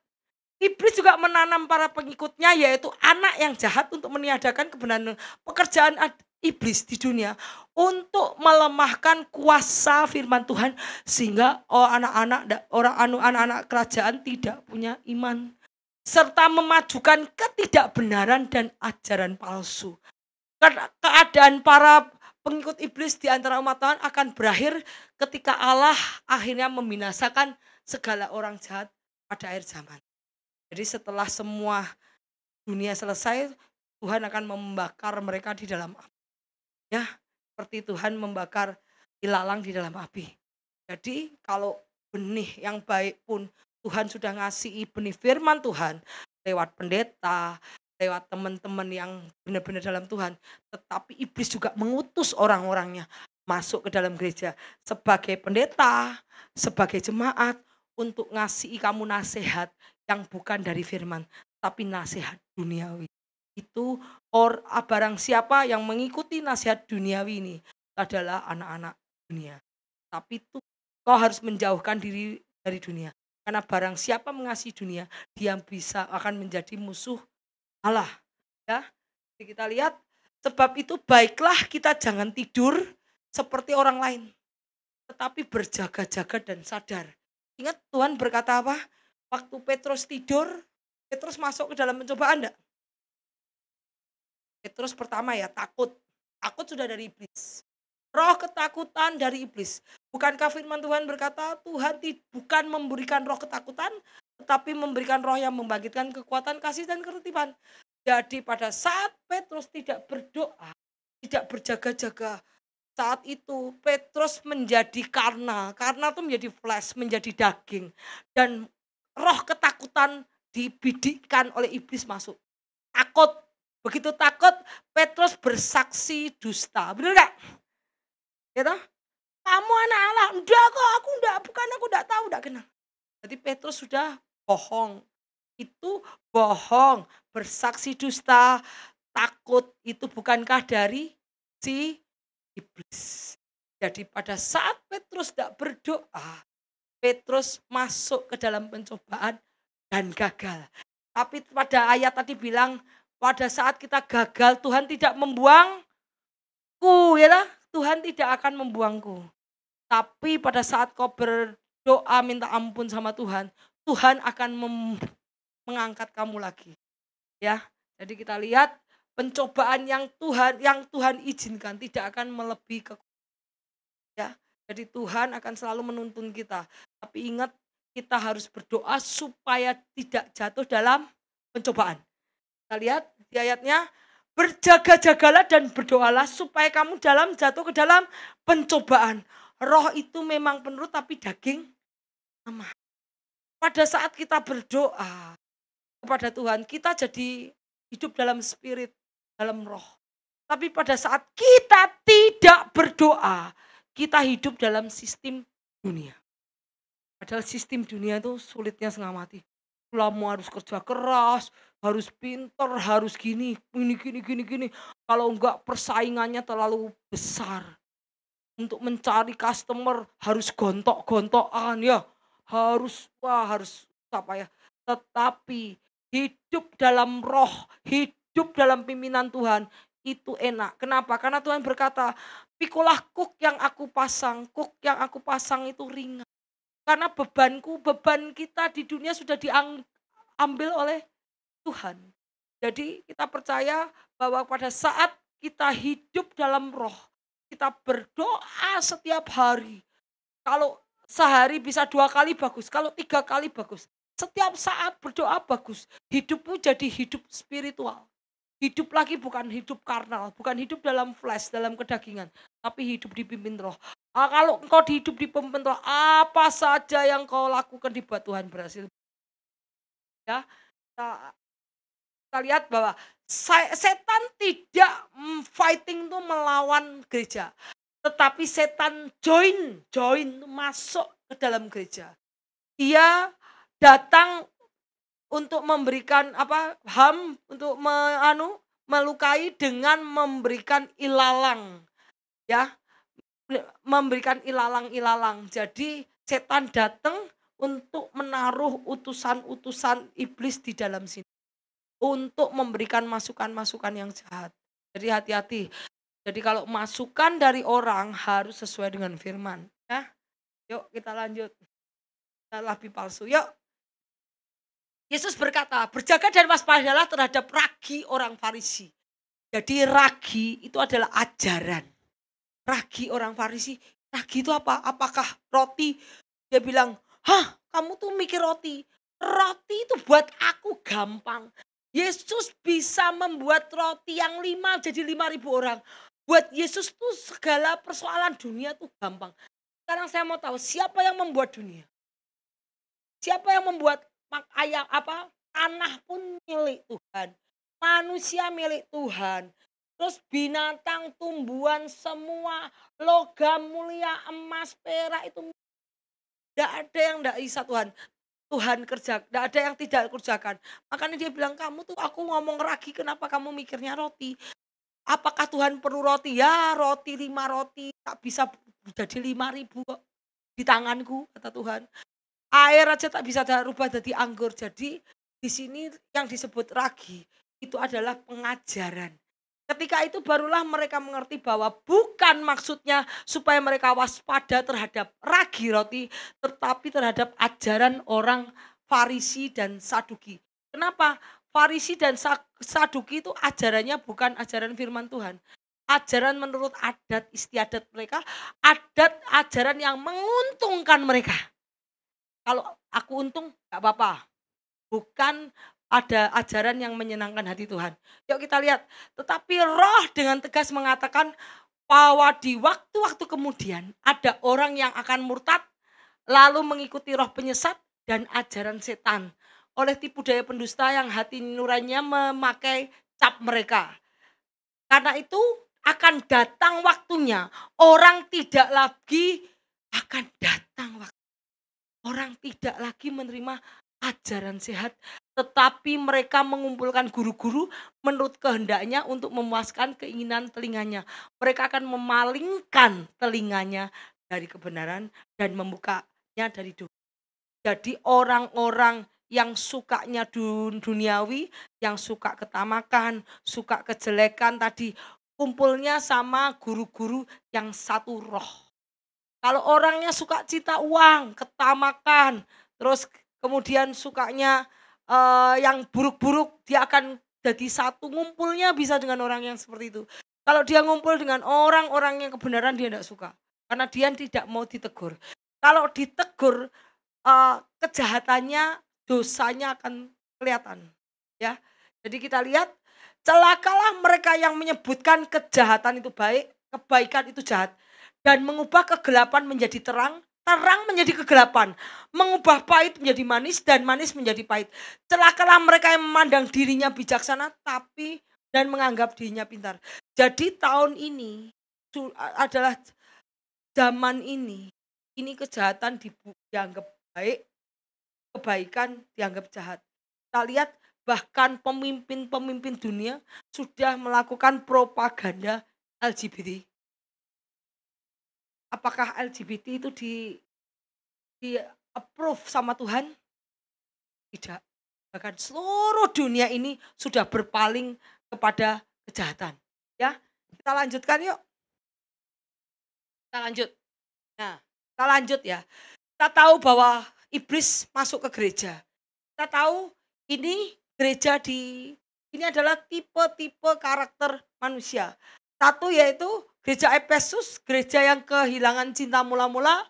iblis juga menanam para pengikutnya, yaitu anak yang jahat untuk meniadakan kebenaran. Pekerjaan iblis di dunia untuk melemahkan kuasa firman Tuhan sehingga anak-anak kerajaan tidak punya iman, serta memajukan ketidakbenaran dan ajaran palsu. Keadaan para pengikut iblis di antara umat Tuhan akan berakhir ketika Allah akhirnya membinasakan segala orang jahat pada akhir zaman. Jadi setelah semua dunia selesai, Tuhan akan membakar mereka di dalam api. Ya, seperti Tuhan membakar ilalang di dalam api. Jadi kalau benih yang baik pun Tuhan sudah ngasih benih firman Tuhan lewat pendeta, lewat teman-teman yang benar-benar dalam Tuhan. Tetapi iblis juga mengutus orang-orangnya masuk ke dalam gereja sebagai pendeta, sebagai jemaat untuk ngasih kamu nasihat yang bukan dari firman, tapi nasihat duniawi. Itu barang siapa yang mengikuti nasihat duniawi ini adalah anak-anak dunia. Tapi itu kau harus menjauhkan diri dari dunia. Karena barang siapa mengasihi dunia, dia bisa akan menjadi musuh Allah. Ya, jadi kita lihat, sebab itu baiklah kita jangan tidur seperti orang lain, tetapi berjaga-jaga dan sadar. Ingat Tuhan berkata apa? Waktu Petrus tidur, Petrus masuk ke dalam pencobaan enggak? Petrus pertama ya takut. Takut sudah dari iblis. Roh ketakutan dari iblis. Bukankah firman Tuhan berkata Tuhan bukan memberikan roh ketakutan, tetapi memberikan roh yang membangkitkan kekuatan, kasih dan ketertiban. Jadi pada saat Petrus tidak berdoa, tidak berjaga-jaga, saat itu Petrus menjadi karnal. Karnal itu menjadi flesh, menjadi daging. Dan roh ketakutan dibidikkan oleh iblis masuk. Takut. Begitu takut, Petrus bersaksi dusta. Benar gak? Gitu? Kamu anak Allah. Enggak kok, aku enggak tahu, enggak kenal. Jadi Petrus sudah bohong. Itu bohong, bersaksi dusta, takut. Itu bukankah dari si iblis. Jadi pada saat Petrus tidak berdoa, Petrus masuk ke dalam pencobaan dan gagal. Tapi pada ayat tadi bilang, pada saat kita gagal Tuhan tidak membuangku, ya lah. Tuhan tidak akan membuangku. Tapi pada saat kau berdoa minta ampun sama Tuhan, Tuhan akan mengangkat kamu lagi. Ya. Jadi kita lihat pencobaan yang Tuhan izinkan tidak akan melebihi ya. Jadi Tuhan akan selalu menuntun kita. Tapi ingat kita harus berdoa supaya tidak jatuh dalam pencobaan. Kita lihat di ayatnya, berjaga-jagalah dan berdoalah supaya kamu jatuh ke dalam pencobaan. Roh itu memang penurut tapi daging lemah. Pada saat kita berdoa kepada Tuhan, kita jadi hidup dalam spirit, dalam roh. Tapi pada saat kita tidak berdoa, kita hidup dalam sistem dunia. Padahal sistem dunia itu sulitnya setengah mati. Kamu harus kerja keras, harus pintar, harus gini. Kalau enggak persaingannya terlalu besar. Untuk mencari customer harus gontok-gontokan ya. Harus apa ya. Tetapi hidup dalam roh, hidup dalam pimpinan Tuhan itu enak. Kenapa? Karena Tuhan berkata, pikulah kuk yang aku pasang itu ringan. Karena beban kita di dunia sudah diambil oleh Tuhan. Jadi kita percaya bahwa pada saat kita hidup dalam roh, kita berdoa setiap hari. Kalau sehari bisa 2 kali bagus, kalau 3 kali bagus. Setiap saat berdoa bagus. Hidupmu jadi hidup spiritual. Hidup lagi bukan hidup karnal, bukan hidup dalam flesh, dalam kedagingan, tapi hidup dipimpin roh. Kalau engkau hidup dipimpin roh, apa saja yang kau lakukan dibuat Tuhan berhasil. Ya, kita lihat bahwa setan tidak fighting tuh melawan gereja, tetapi setan join masuk ke dalam gereja. Dia datang untuk memberikan untuk melukai dengan memberikan ilalang, ya, memberikan ilalang. Jadi setan datang untuk menaruh utusan-utusan iblis di dalam sini, untuk memberikan masukan-masukan yang jahat. Jadi hati-hati. Jadi kalau masukan dari orang harus sesuai dengan firman, ya. Yuk kita lanjut. Nabi palsu. Yuk. Yesus berkata, berjaga dan waspadalah terhadap ragi orang Farisi. Jadi ragi itu adalah ajaran. Ragi orang Farisi, ragi itu apa? Apakah roti? Dia bilang, kamu tuh mikir roti. Roti itu buat aku gampang. Yesus bisa membuat roti yang 5 jadi 5.000 orang. Buat Yesus tuh segala persoalan dunia tuh gampang. Sekarang saya mau tahu siapa yang membuat dunia? Siapa yang membuat ayam apa? Tanah pun milik Tuhan. Manusia milik Tuhan. Terus binatang, tumbuhan semua, logam mulia, emas, perak itu tidak ada yang tidak bisa Tuhan. Tuhan kerja, tidak ada yang tidak kerjakan. Makanya dia bilang, kamu tuh aku ngomong ragi, kenapa kamu mikirnya roti? Apakah Tuhan perlu roti? Ya roti 5 roti, tak bisa jadi 5.000 kok di tanganku, kata Tuhan. Air aja tak bisa rubah jadi anggur. Jadi di sini yang disebut ragi itu adalah pengajaran. Ketika itu barulah mereka mengerti bahwa bukan maksudnya supaya mereka waspada terhadap ragi roti, tetapi terhadap ajaran orang Farisi dan Saduki. Kenapa? Farisi dan Saduki itu ajarannya bukan ajaran firman Tuhan. Ajaran menurut adat istiadat mereka, ajaran yang menguntungkan mereka. Kalau aku untung gak apa-apa. Bukan ada ajaran yang menyenangkan hati Tuhan. Yuk kita lihat. Tetapi Roh dengan tegas mengatakan bahwa di waktu-waktu kemudian ada orang yang akan murtad lalu mengikuti roh penyesat dan ajaran setan oleh tipu daya pendusta yang hati nuraninya memakai cap mereka. Karena itu akan datang waktunya orang tidak lagi akan datang waktu. Orang tidak lagi menerima ajaran sehat, tetapi mereka mengumpulkan guru-guru menurut kehendaknya untuk memuaskan keinginan telinganya. Mereka akan memalingkan telinganya dari kebenaran dan membukanya dari dosa. Jadi orang-orang yang sukanya duniawi, yang suka ketamakan, suka kejelekan tadi, kumpulnya sama guru-guru yang satu roh. Kalau orangnya suka cita uang, ketamakan, terus kemudian sukanya yang buruk-buruk, dia akan jadi satu, ngumpulnya bisa dengan orang yang seperti itu. Kalau dia ngumpul dengan orang-orang yang kebenaran, dia tidak suka. Karena dia tidak mau ditegur. Kalau ditegur, kejahatannya, dosanya akan kelihatan. Ya, jadi kita lihat, celakalah mereka yang menyebutkan kejahatan itu baik, kebaikan itu jahat. Dan mengubah kegelapan menjadi terang, terang menjadi kegelapan. Mengubah pahit menjadi manis dan manis menjadi pahit. Celakalah mereka yang memandang dirinya bijaksana tapi dan menganggap dirinya pintar. Jadi tahun ini adalah zaman ini kejahatan dianggap baik, kebaikan dianggap jahat. Kita lihat bahkan pemimpin-pemimpin dunia sudah melakukan propaganda LGBT. Apakah LGBT itu di approve sama Tuhan? Tidak. Bahkan seluruh dunia ini sudah berpaling kepada kejahatan. Ya, kita lanjutkan yuk. Kita lanjut. Nah, kita lanjut ya. Kita tahu bahwa iblis masuk ke gereja. Kita tahu ini gereja ini adalah tipe-tipe karakter manusia. Satu yaitu gereja Efesus, gereja yang kehilangan cinta mula-mula.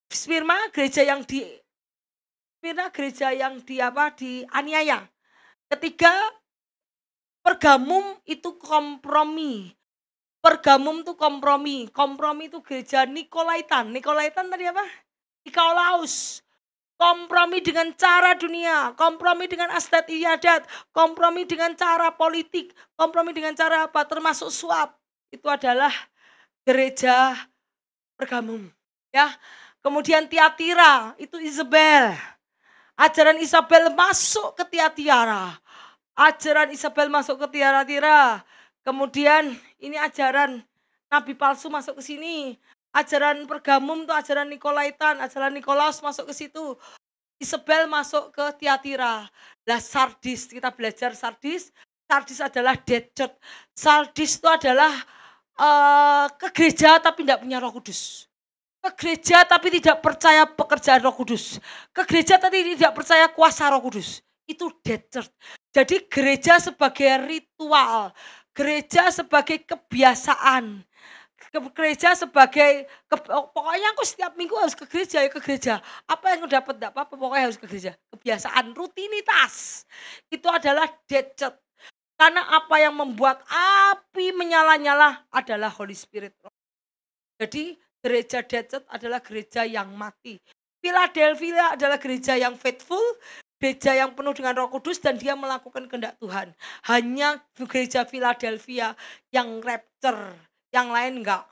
Smyrna, gereja yang dianiaya. Ketiga, Pergamum itu kompromi. Pergamum itu kompromi. Kompromi itu gereja Nikolaitan. Nikolaitan tadi apa? Nikolaus. Kompromi dengan cara dunia, kompromi dengan adat istiadat, kompromi dengan cara politik, kompromi dengan cara apa? Termasuk suap. Itu adalah gereja Pergamum. Ya. Kemudian Tiatira, itu Isabel. Ajaran Isabel masuk ke Tiatira. Ajaran Isabel masuk ke Tiatira. Kemudian ini ajaran nabi palsu masuk ke sini. Ajaran Pergamum itu ajaran Nikolaitan, ajaran Nikolaus masuk ke situ. Isabel masuk ke Tiatira. Lah Sardis, kita belajar Sardis. Sardis adalah dead church. Sardis itu adalah ke gereja tapi tidak punya Roh Kudus. Ke gereja tapi tidak percaya pekerjaan Roh Kudus. Ke gereja tapi tidak percaya kuasa Roh Kudus. Itu dead church. Jadi gereja sebagai ritual, gereja sebagai kebiasaan, gereja sebagai pokoknya aku setiap minggu harus ke gereja ya ke gereja. Apa yang aku dapat enggak apa-apa, pokoknya harus ke gereja. Kebiasaan, rutinitas. Itu adalah dead church. Karena apa yang membuat api menyala-nyala adalah Holy Spirit. Jadi gereja dead church adalah gereja yang mati. Philadelphia adalah gereja yang faithful, gereja yang penuh dengan Roh Kudus dan dia melakukan kehendak Tuhan. Hanya gereja Philadelphia yang rapture, yang lain enggak.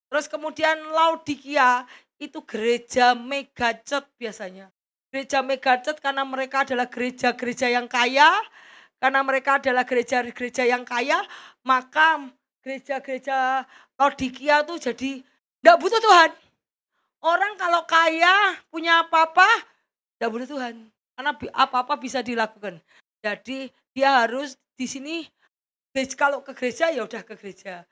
Terus kemudian Laodikia itu gereja mega church biasanya. Gereja mega church karena mereka adalah gereja-gereja yang kaya, karena mereka adalah gereja-gereja yang kaya, maka gereja-gereja Laodikia tuh jadi enggak butuh Tuhan. Orang kalau kaya, punya apa-apa, enggak butuh Tuhan. Karena apa-apa bisa dilakukan. Jadi dia harus di sini, kalau ke gereja ya udah ke gereja.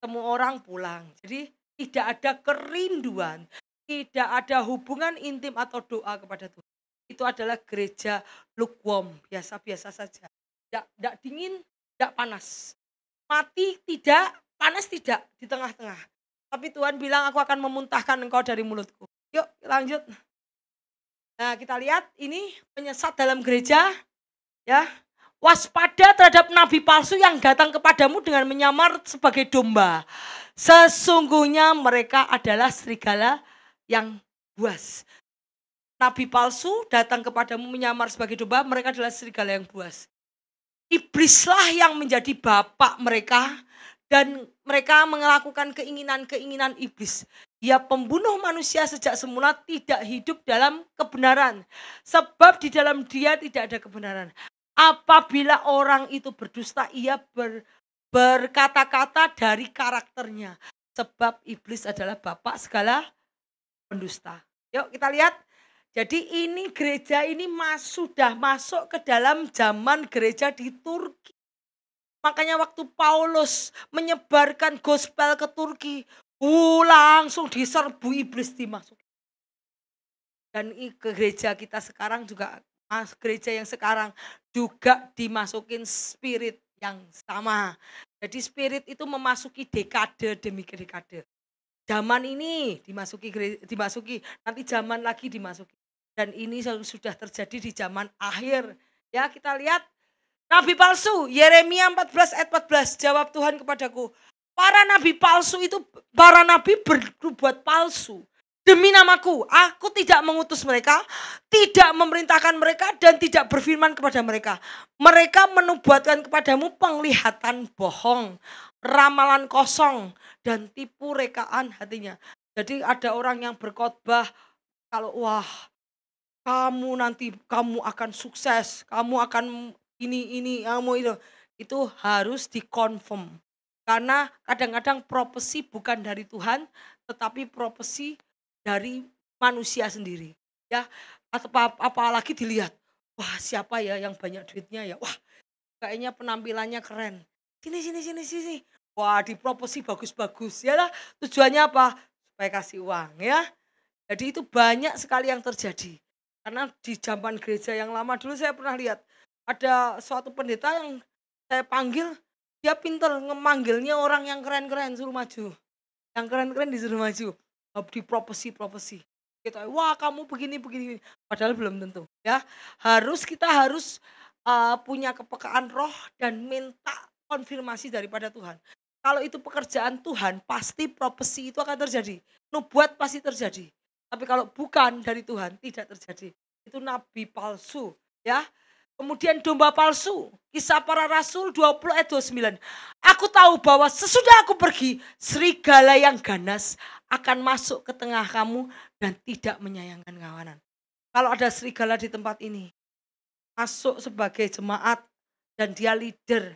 Semua orang pulang. Jadi tidak ada kerinduan, tidak ada hubungan intim atau doa kepada Tuhan. Itu adalah gereja lukewarm, biasa-biasa saja. Tidak dingin, tidak panas. Mati tidak, panas tidak, di tengah-tengah. Tapi Tuhan bilang aku akan memuntahkan engkau dari mulutku. Yuk lanjut. Nah kita lihat ini penyesat dalam gereja. Ya, waspada terhadap nabi palsu yang datang kepadamu dengan menyamar sebagai domba. Sesungguhnya mereka adalah serigala yang buas. Nabi palsu datang kepadamu menyamar sebagai domba, mereka adalah serigala yang buas. Iblislah yang menjadi bapak mereka dan mereka melakukan keinginan-keinginan iblis. Dia pembunuh manusia sejak semula, tidak hidup dalam kebenaran. Sebab di dalam dia tidak ada kebenaran. Apabila orang itu berdusta, ia berkata-kata dari karakternya. Sebab iblis adalah bapak segala pendusta. Yuk kita lihat. Jadi ini gereja ini sudah masuk ke dalam zaman gereja di Turki. Makanya waktu Paulus menyebarkan gospel ke Turki, langsung diserbu iblis dimasukin. Dan gereja kita sekarang juga, gereja yang sekarang juga dimasukin spirit yang sama. Jadi spirit itu memasuki dekade demi dekade. Zaman ini dimasuki, nanti zaman lagi dimasuki. Dan ini sudah terjadi di zaman akhir. Ya kita lihat nabi palsu, Yeremia 14 ayat 14, jawab Tuhan kepadaku. Para nabi palsu itu, para nabi berbuat palsu. Demi namaku, aku tidak mengutus mereka, tidak memerintahkan mereka dan tidak berfirman kepada mereka. Mereka menubuatkan kepadamu penglihatan bohong, ramalan kosong dan tipu rekaan hatinya. Jadi ada orang yang berkhotbah kalau kamu nanti kamu akan sukses, kamu akan ini kamu itu harus dikonfirm. Karena kadang-kadang profesi bukan dari Tuhan, tetapi profesi dari manusia sendiri. Ya, apalagi dilihat, wah siapa ya yang banyak duitnya ya, wah kayaknya penampilannya keren. Sini. Wah di profesi bagus-bagus, ya lah tujuannya apa? Supaya kasih uang ya. Jadi itu banyak sekali yang terjadi. Karena di zaman gereja yang lama dulu saya pernah lihat ada suatu pendeta yang saya panggil, dia pinter ngemanggilnya orang yang keren-keren suruh maju. Yang keren-keren disuruh maju. Di profesi. Gitu. Wah kamu begini. Padahal belum tentu. Ya, kita harus punya kepekaan roh dan minta konfirmasi daripada Tuhan. Kalau itu pekerjaan Tuhan, pasti profesi itu akan terjadi. Nubuat pasti terjadi. Tapi kalau bukan dari Tuhan, tidak terjadi. Itu nabi palsu, ya. Kemudian domba palsu, Kisah Para Rasul 20 ayat 29. Aku tahu bahwa sesudah aku pergi, serigala yang ganas akan masuk ke tengah kamu dan tidak menyayangkan kawanan. Kalau ada serigala di tempat ini, masuk sebagai jemaat dan dia leader.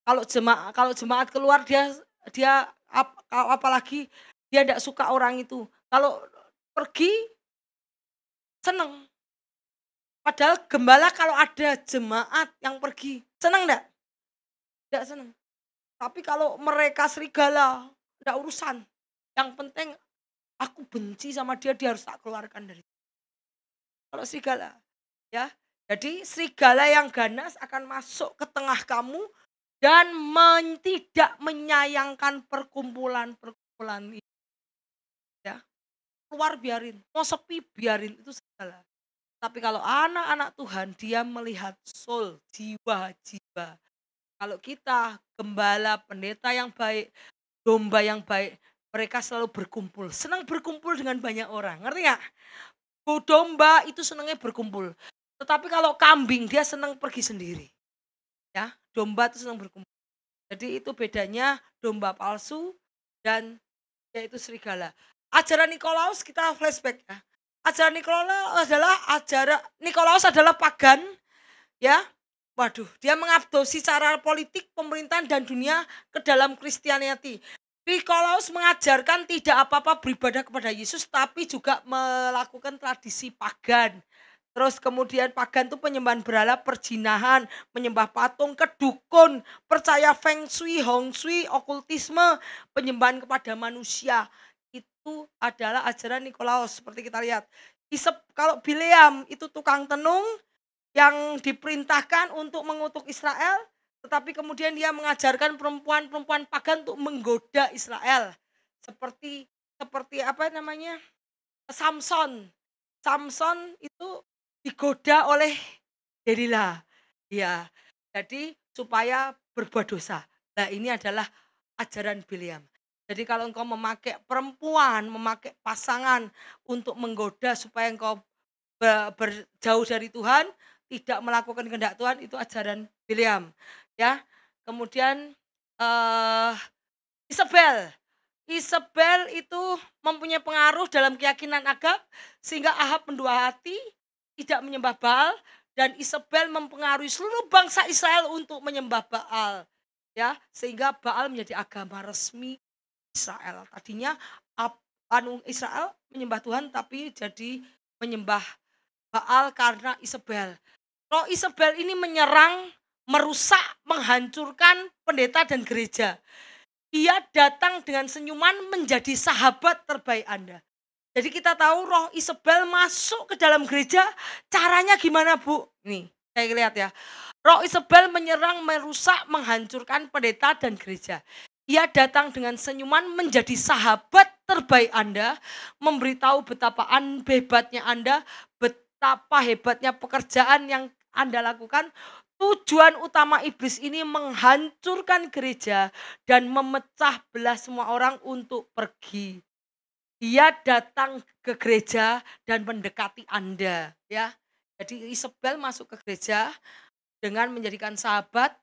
Kalau jemaat keluar dia apalagi dia tidak suka orang itu. Kalau pergi seneng. Padahal gembala kalau ada jemaat yang pergi, seneng enggak? Enggak seneng. Tapi kalau mereka serigala, enggak urusan. Yang penting aku benci sama dia harus tak keluarkan dari. Kalau serigala, ya. Jadi serigala yang ganas akan masuk ke tengah kamu dan tidak menyayangkan perkumpulan ini. Ya. Keluar biarin, mau sepi biarin, itu segala. Tapi kalau anak-anak Tuhan, dia melihat soul, jiwa-jiwa. Kalau kita gembala, pendeta yang baik, domba yang baik, mereka selalu berkumpul. Senang berkumpul dengan banyak orang, ngerti gak? Domba itu senangnya berkumpul. Tetapi kalau kambing dia senang pergi sendiri. Ya, domba itu senang berkumpul. Jadi itu bedanya domba palsu dan yaitu serigala. Ajaran Nikolaus kita flashback ya. Ajaran Nikolaus adalah pagan ya. Waduh, dia mengadopsi cara politik, pemerintahan dan dunia ke dalam Kristianiti. Nikolaus mengajarkan tidak apa-apa beribadah kepada Yesus, tapi juga melakukan tradisi pagan. Terus kemudian pagan itu penyembahan berhala, perjinahan, menyembah patung, kedukun, percaya feng shui, hong shui, okultisme, penyembahan kepada manusia. Itu adalah ajaran Nikolaus seperti kita lihat. Kalau Bileam itu tukang tenung yang diperintahkan untuk mengutuk Israel, tetapi kemudian dia mengajarkan perempuan-perempuan pagan untuk menggoda Israel. Seperti apa namanya? Samson. Samson itu digoda oleh Delila. Ya. Jadi supaya berbuat dosa. Nah, ini adalah ajaran Bileam. Jadi kalau engkau memakai perempuan, memakai pasangan untuk menggoda supaya engkau berjauh dari Tuhan, tidak melakukan kehendak Tuhan, itu ajaran Bileam. Ya. Kemudian Isabel itu mempunyai pengaruh dalam keyakinan Agag sehingga Ahab mendua hati, tidak menyembah Baal, dan Isabel mempengaruhi seluruh bangsa Israel untuk menyembah Baal. Ya, sehingga Baal menjadi agama resmi Israel. Tadinya Israel menyembah Tuhan tapi jadi menyembah Baal karena Isabel. Roh Isabel ini menyerang, merusak, menghancurkan pendeta dan gereja. Dia datang dengan senyuman menjadi sahabat terbaik Anda. Jadi kita tahu roh Isabel masuk ke dalam gereja, caranya gimana Bu? Nih, saya lihat ya. Roh Isabel menyerang, merusak, menghancurkan pendeta dan gereja. Ia datang dengan senyuman menjadi sahabat terbaik Anda, memberitahu betapa hebatnya Anda, betapa hebatnya pekerjaan yang Anda lakukan. Tujuan utama iblis ini menghancurkan gereja dan memecah belah semua orang untuk pergi. Dia datang ke gereja dan mendekati Anda, ya. Jadi Isabel masuk ke gereja dengan menjadikan sahabat,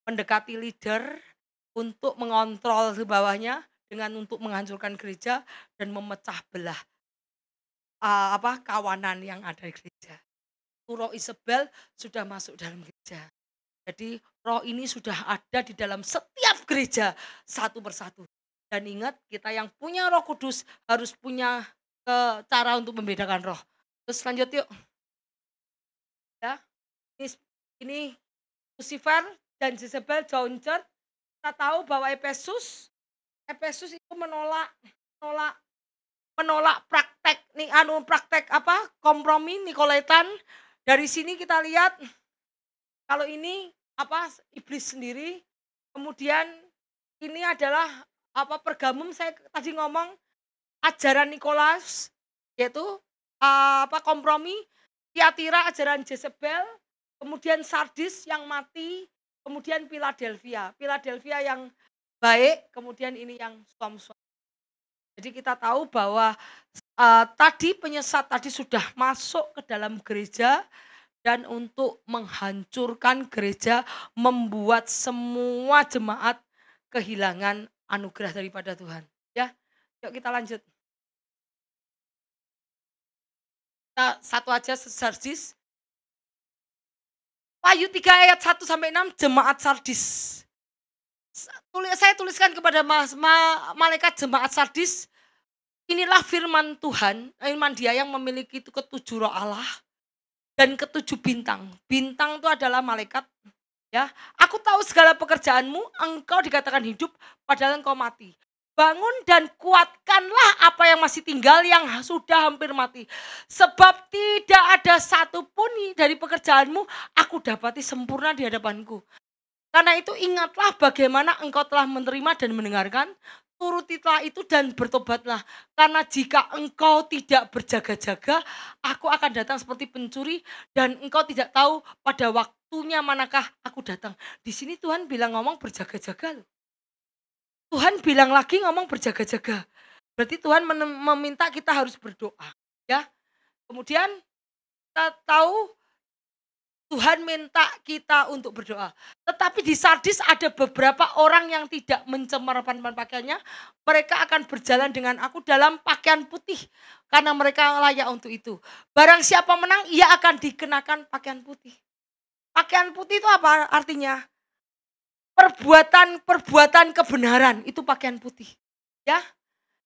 mendekati leader untuk mengontrol di bawahnya dengan untuk menghancurkan gereja dan memecah belah kawanan yang ada di gereja. Roh Isabel sudah masuk dalam gereja. Jadi roh ini sudah ada di dalam setiap gereja satu persatu. Dan ingat, kita yang punya Roh Kudus harus punya cara untuk membedakan roh. Terus lanjut yuk. Ya, ini Lucifer dan Jezebel Joncert. Kita tahu bahwa Efesus itu menolak praktek kompromi Nikolaitan. Dari sini kita lihat kalau ini iblis sendiri. Kemudian ini adalah Pergamum, saya tadi ngomong ajaran Nikolaus yaitu kompromi. Tiatira ajaran Jezebel, kemudian Sardis yang mati, kemudian Philadelphia yang baik, kemudian ini yang suam-suam. Jadi kita tahu bahwa tadi penyesat tadi sudah masuk ke dalam gereja dan untuk menghancurkan gereja, membuat semua jemaat kehilangan anugerah daripada Tuhan. Ya, yuk kita lanjut. Satu aja Sardis. Wahyu 3 ayat 1-6 jemaat Sardis. Saya tuliskan kepada malaikat jemaat Sardis, inilah firman Tuhan, firman Dia yang memiliki ketujuh roh Allah dan ketujuh bintang. Bintang itu adalah malaikat. Ya, aku tahu segala pekerjaanmu, engkau dikatakan hidup padahal engkau mati. Bangun dan kuatkanlah apa yang masih tinggal yang sudah hampir mati. Sebab tidak ada satupun dari pekerjaanmu aku dapati sempurna di hadapanku. Karena itu ingatlah bagaimana engkau telah menerima dan mendengarkan, turutilah itu dan bertobatlah. Karena jika engkau tidak berjaga-jaga, aku akan datang seperti pencuri dan engkau tidak tahu pada waktunya manakah aku datang. Di sini Tuhan bilang ngomong berjaga-jaga loh. Tuhan bilang lagi ngomong berjaga-jaga. Berarti Tuhan meminta kita harus berdoa, ya. Kemudian kita tahu Tuhan minta kita untuk berdoa. Tetapi di Sardis ada beberapa orang yang tidak mencemarkan pakaiannya. Mereka akan berjalan dengan aku dalam pakaian putih. Karena mereka layak untuk itu. Barang siapa menang, ia akan dikenakan pakaian putih. Pakaian putih itu apa artinya? Perbuatan kebenaran, itu pakaian putih. Ya.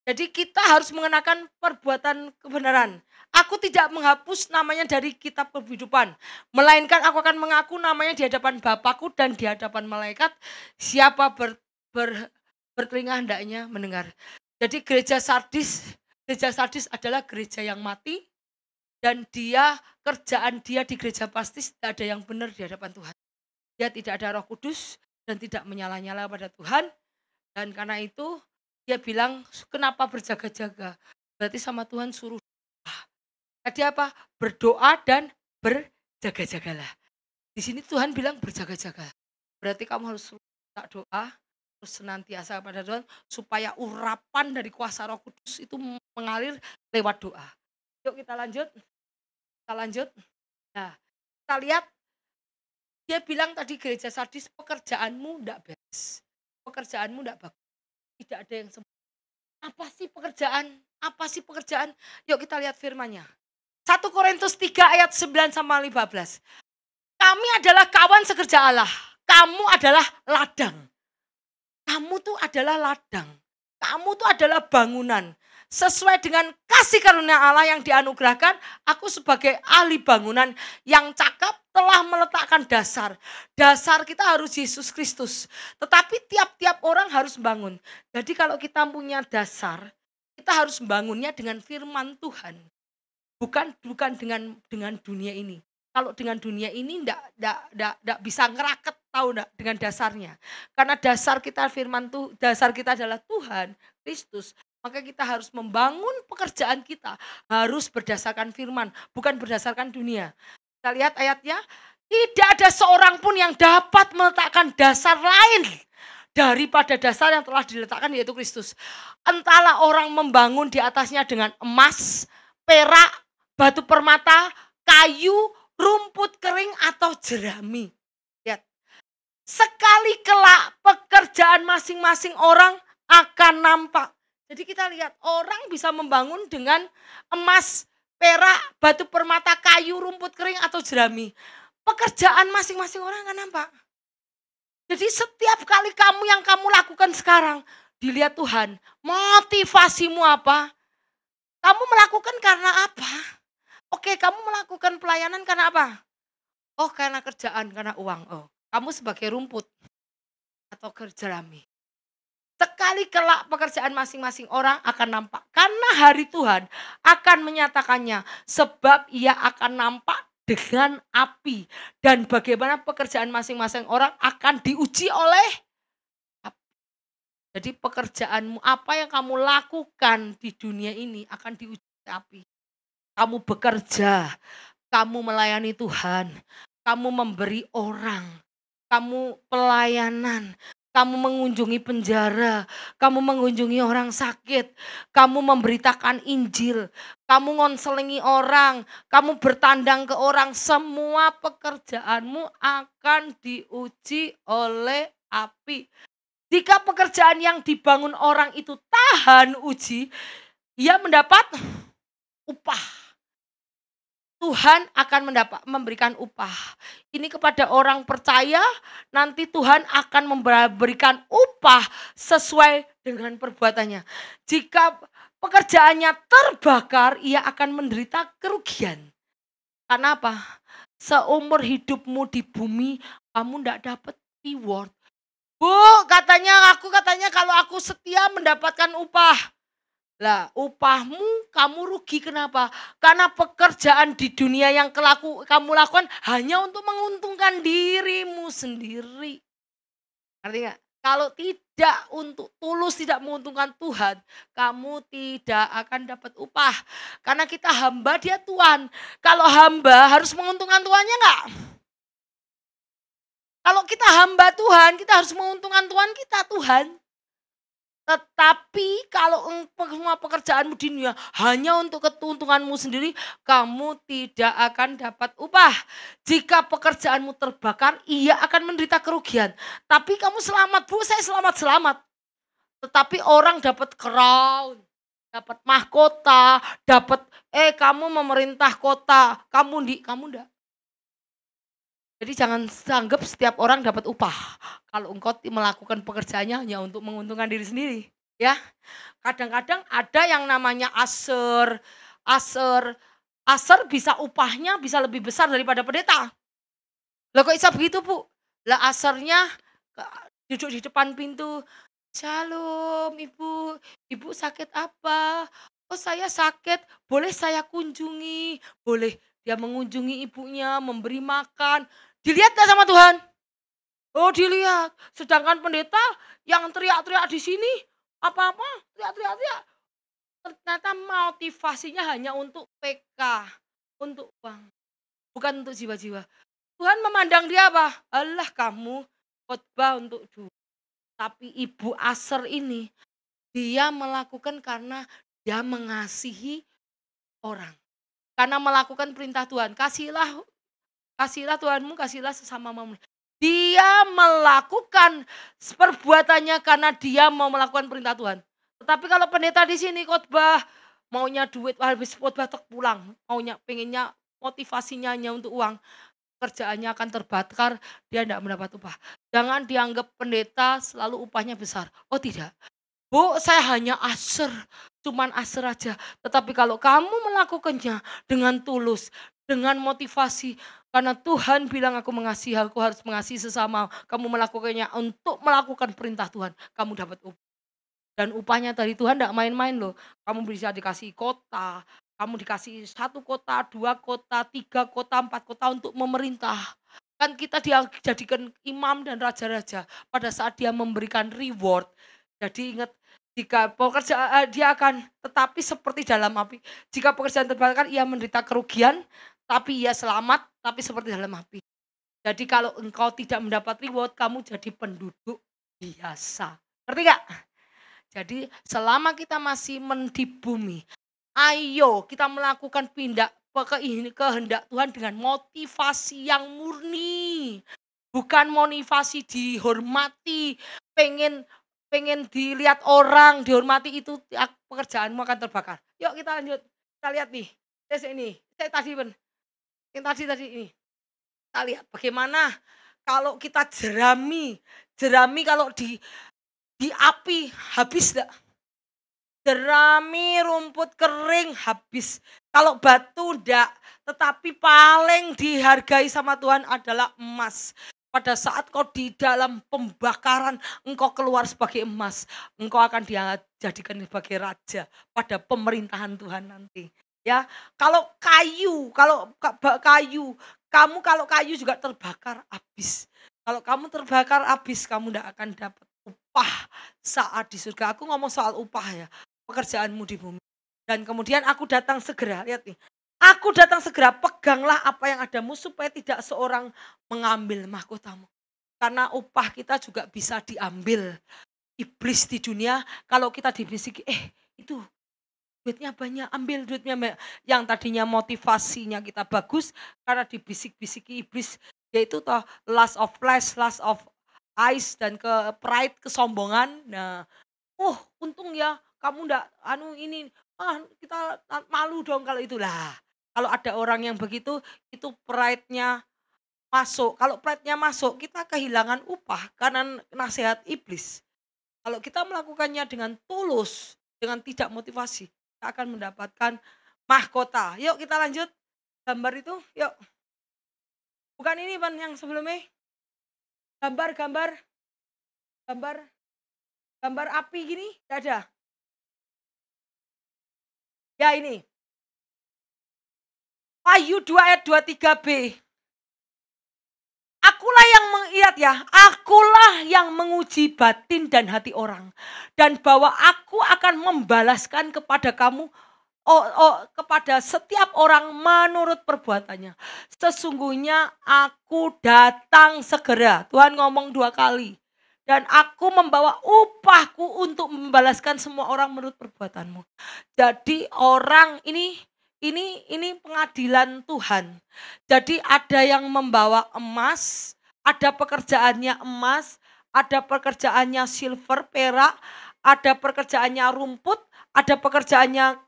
Jadi kita harus mengenakan perbuatan kebenaran. Aku tidak menghapus namanya dari kitab kehidupan. Melainkan aku akan mengaku namanya di hadapan Bapakku dan di hadapan malaikat. Siapa bertelinga hendaknya mendengar. Jadi gereja Sardis adalah gereja yang mati. Dan kerjaan dia di gereja Sardis tidak ada yang benar di hadapan Tuhan. Dia tidak ada Roh Kudus dan tidak menyala-nyala pada Tuhan. Dan karena itu dia bilang, kenapa berjaga-jaga? Berarti sama Tuhan suruh doa. Tadi apa? Berdoa dan berjaga-jagalah. Di sini Tuhan bilang berjaga-jaga. Berarti kamu harus minta doa, terus senantiasa pada Tuhan, supaya urapan dari kuasa Roh Kudus itu mengalir lewat doa. Yuk kita lanjut. Nah, kita lihat, dia bilang tadi gereja Sardis, pekerjaanmu tidak beres. Pekerjaanmu tidak bagus. Tidak ada yang sempurna. Apa sih pekerjaan? Yuk kita lihat firman-Nya. 1 Korintus 3 ayat 9 sama 15. Kami adalah kawan sekerja Allah. Kamu adalah ladang. Kamu tuh adalah ladang. Kamu tuh adalah bangunan. Sesuai dengan kasih karunia Allah yang dianugerahkan, aku sebagai ahli bangunan yang cakap telah meletakkan dasar. Dasar kita harus Yesus Kristus. Tetapi tiap-tiap orang harus bangun. Jadi kalau kita punya dasar, kita harus membangunnya dengan firman Tuhan. Bukan dengan dunia ini. Kalau dengan dunia ini enggak bisa ngeraket tahu enggak dengan dasarnya. Karena dasar kita dasar kita adalah Tuhan Kristus. Maka kita harus membangun pekerjaan kita harus berdasarkan firman, bukan berdasarkan dunia. Kita lihat ayatnya, tidak ada seorang pun yang dapat meletakkan dasar lain daripada dasar yang telah diletakkan yaitu Kristus. Entahlah orang membangun di atasnya dengan emas, perak, batu permata, kayu, rumput kering atau jerami. Lihat. Sekali kelak pekerjaan masing-masing orang akan nampak. Jadi kita lihat orang bisa membangun dengan emas, perak, batu permata, kayu, rumput kering atau jerami. Pekerjaan masing-masing orang akan nampak. Jadi setiap kali yang kamu lakukan sekarang, dilihat Tuhan, motivasimu apa? Kamu melakukan karena apa? Oke, kamu melakukan pelayanan karena apa? Oh, karena kerjaan, karena uang. Oh, kamu sebagai rumput atau jerami. Sekali kelak pekerjaan masing-masing orang akan nampak. Karena hari Tuhan akan menyatakannya. Sebab ia akan nampak dengan api. Dan bagaimana pekerjaan masing-masing orang akan diuji oleh api. Jadi pekerjaanmu, apa yang kamu lakukan di dunia ini akan diuji oleh api. Kamu bekerja, kamu melayani Tuhan, kamu memberi orang, kamu pelayanan. Kamu mengunjungi penjara, kamu mengunjungi orang sakit, kamu memberitakan Injil, kamu ngonselingi orang, kamu bertandang ke orang, semua pekerjaanmu akan diuji oleh api. Jika pekerjaan yang dibangun orang itu tahan uji, ia mendapat upah. Tuhan akan memberikan upah. Ini kepada orang percaya, nanti Tuhan akan memberikan upah sesuai dengan perbuatannya. Jika pekerjaannya terbakar, ia akan menderita kerugian. Karena apa? Seumur hidupmu di bumi, kamu tidak dapat reward. Bu, katanya kalau aku setia mendapatkan upah. Lah, upahmu kamu rugi kenapa? Karena pekerjaan di dunia yang kamu lakukan hanya untuk menguntungkan dirimu sendiri. Ngerti gak? Kalau tidak untuk tulus, tidak menguntungkan Tuhan, kamu tidak akan dapat upah. Karena kita hamba, dia Tuhan. Kalau hamba harus menguntungkan Tuhannya enggak? Kalau kita hamba Tuhan, kita harus menguntungkan Tuhan kita, Tuhan. Tetapi kalau semua pekerjaanmu di dunia hanya untuk keuntunganmu sendiri, kamu tidak akan dapat upah. Jika pekerjaanmu terbakar, ia akan menderita kerugian. Tapi kamu selamat, Bu, saya selamat-selamat. Tetapi orang dapat crown, dapat mahkota, dapat kamu memerintah kota, kamu enggak. Jadi jangan anggap setiap orang dapat upah. Kalau engkau melakukan pekerjaannya hanya untuk menguntungkan diri sendiri, ya. Kadang-kadang ada yang namanya aser. Aser bisa upahnya bisa lebih besar daripada pendeta. Lah kok bisa begitu, Bu? Lah asernya duduk di depan pintu. Shalom Ibu, Ibu sakit apa? Oh saya sakit, boleh saya kunjungi? Boleh, dia mengunjungi ibunya, memberi makan. Dilihat gak sama Tuhan? Oh dilihat. Sedangkan pendeta yang teriak-teriak di sini, apa-apa, teriak-teriak. Ternyata motivasinya hanya untuk PK, untuk uang. Bukan untuk jiwa-jiwa. Tuhan memandang dia apa? Allah kamu khotbah untuk duit. Tapi Ibu Aser ini, dia melakukan karena dia mengasihi orang. Karena melakukan perintah Tuhan. Kasihlah Tuhanmu, kasihlah sesamamu. Dia melakukan perbuatannya karena dia mau melakukan perintah Tuhan. Tetapi kalau pendeta di sini khotbah, maunya duit, habis khotbah pulang. Pengennya motivasinya hanya untuk uang. Kerjaannya akan terbakar, dia tidak mendapat upah. Jangan dianggap pendeta selalu upahnya besar. Oh tidak. Bu, saya hanya aser, cuman aser aja. Tetapi kalau kamu melakukannya dengan tulus, dengan motivasi, karena Tuhan bilang aku mengasihi, aku harus mengasihi sesama. Kamu melakukannya untuk melakukan perintah Tuhan, kamu dapat upah. Dan upahnya dari Tuhan tidak main-main loh. Kamu bisa dikasih kota, kamu dikasih 1 kota, 2 kota, 3 kota, 4 kota untuk memerintah. Kan kita dijadikan imam dan raja-raja pada saat dia memberikan reward. Jadi ingat, jika pekerjaan dia akan tetapi seperti dalam api. Jika pekerjaan terbakar ia menderita kerugian, tapi ia selamat, tapi seperti dalam api. Jadi kalau engkau tidak mendapat reward, kamu jadi penduduk biasa. Ngerti gak? Jadi selama kita masih di bumi, ayo kita melakukan kehendak Tuhan dengan motivasi yang murni. Bukan motivasi dihormati, pengen dilihat orang, dihormati, itu pekerjaanmu akan terbakar. Yuk kita lanjut. Kita lihat nih. Saya tadi ini. Kita lihat bagaimana kalau kita jerami kalau di api habis enggak? Jerami rumput kering habis. Kalau batu enggak, tetapi paling dihargai sama Tuhan adalah emas. Pada saat kau di dalam pembakaran, engkau keluar sebagai emas. Engkau akan dijadikan sebagai raja pada pemerintahan Tuhan nanti. Ya, kalau kayu juga terbakar habis. Kalau kamu terbakar habis, kamu tidak akan dapat upah saat di surga. Aku ngomong soal upah ya, pekerjaanmu di bumi. Dan kemudian aku datang segera, lihat nih. Aku datang segera, peganglah apa yang adamu supaya tidak seorang mengambil mahkotamu. Karena upah kita juga bisa diambil. Iblis di dunia, kalau kita dibisiki, itu duitnya banyak, ambil duitnya banyak. Yang tadinya motivasinya kita bagus, karena dibisik-bisiki iblis, yaitu toh lust of flesh, lust of eyes, dan ke pride, kesombongan. Nah, untung ya kamu ndak ini, kita malu dong kalau itulah. Kalau ada orang yang begitu, itu pride-nya masuk. Kalau pride-nya masuk, kita kehilangan upah karena nasihat iblis. Kalau kita melakukannya dengan tulus, dengan tidak motivasi, kita akan mendapatkan mahkota. Yuk kita lanjut gambar itu, yuk. Bukan ini Pan yang sebelumnya. Gambar api gini, enggak ada. Ya ini. Wahyu 2 ayat 23b. Akulah yang menguji batin dan hati orang. Dan bahwa aku akan membalaskan kepada kamu, kepada setiap orang menurut perbuatannya. Sesungguhnya aku datang segera. Tuhan ngomong 2 kali. dan aku membawa upahku untuk membalaskan semua orang menurut perbuatanmu. Jadi orang ini pengadilan Tuhan. Jadi ada yang membawa emas, ada pekerjaannya emas, ada pekerjaannya silver, perak, ada pekerjaannya rumput, ada pekerjaannya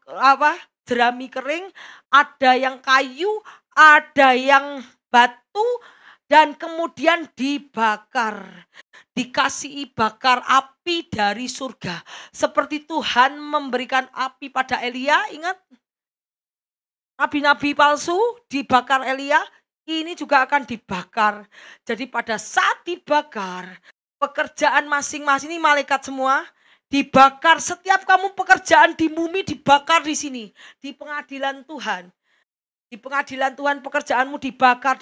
jerami kering, ada yang kayu, ada yang batu, dan kemudian dibakar. Dikasihi bakar api dari surga. Seperti Tuhan memberikan api pada Elia, ingat? Nabi-nabi palsu dibakar Elia, ini juga akan dibakar. Jadi pada saat dibakar, pekerjaan masing-masing ini malaikat semua dibakar. Setiap kamu pekerjaan di bumi dibakar di sini, di pengadilan Tuhan. Di pengadilan Tuhan pekerjaanmu dibakar.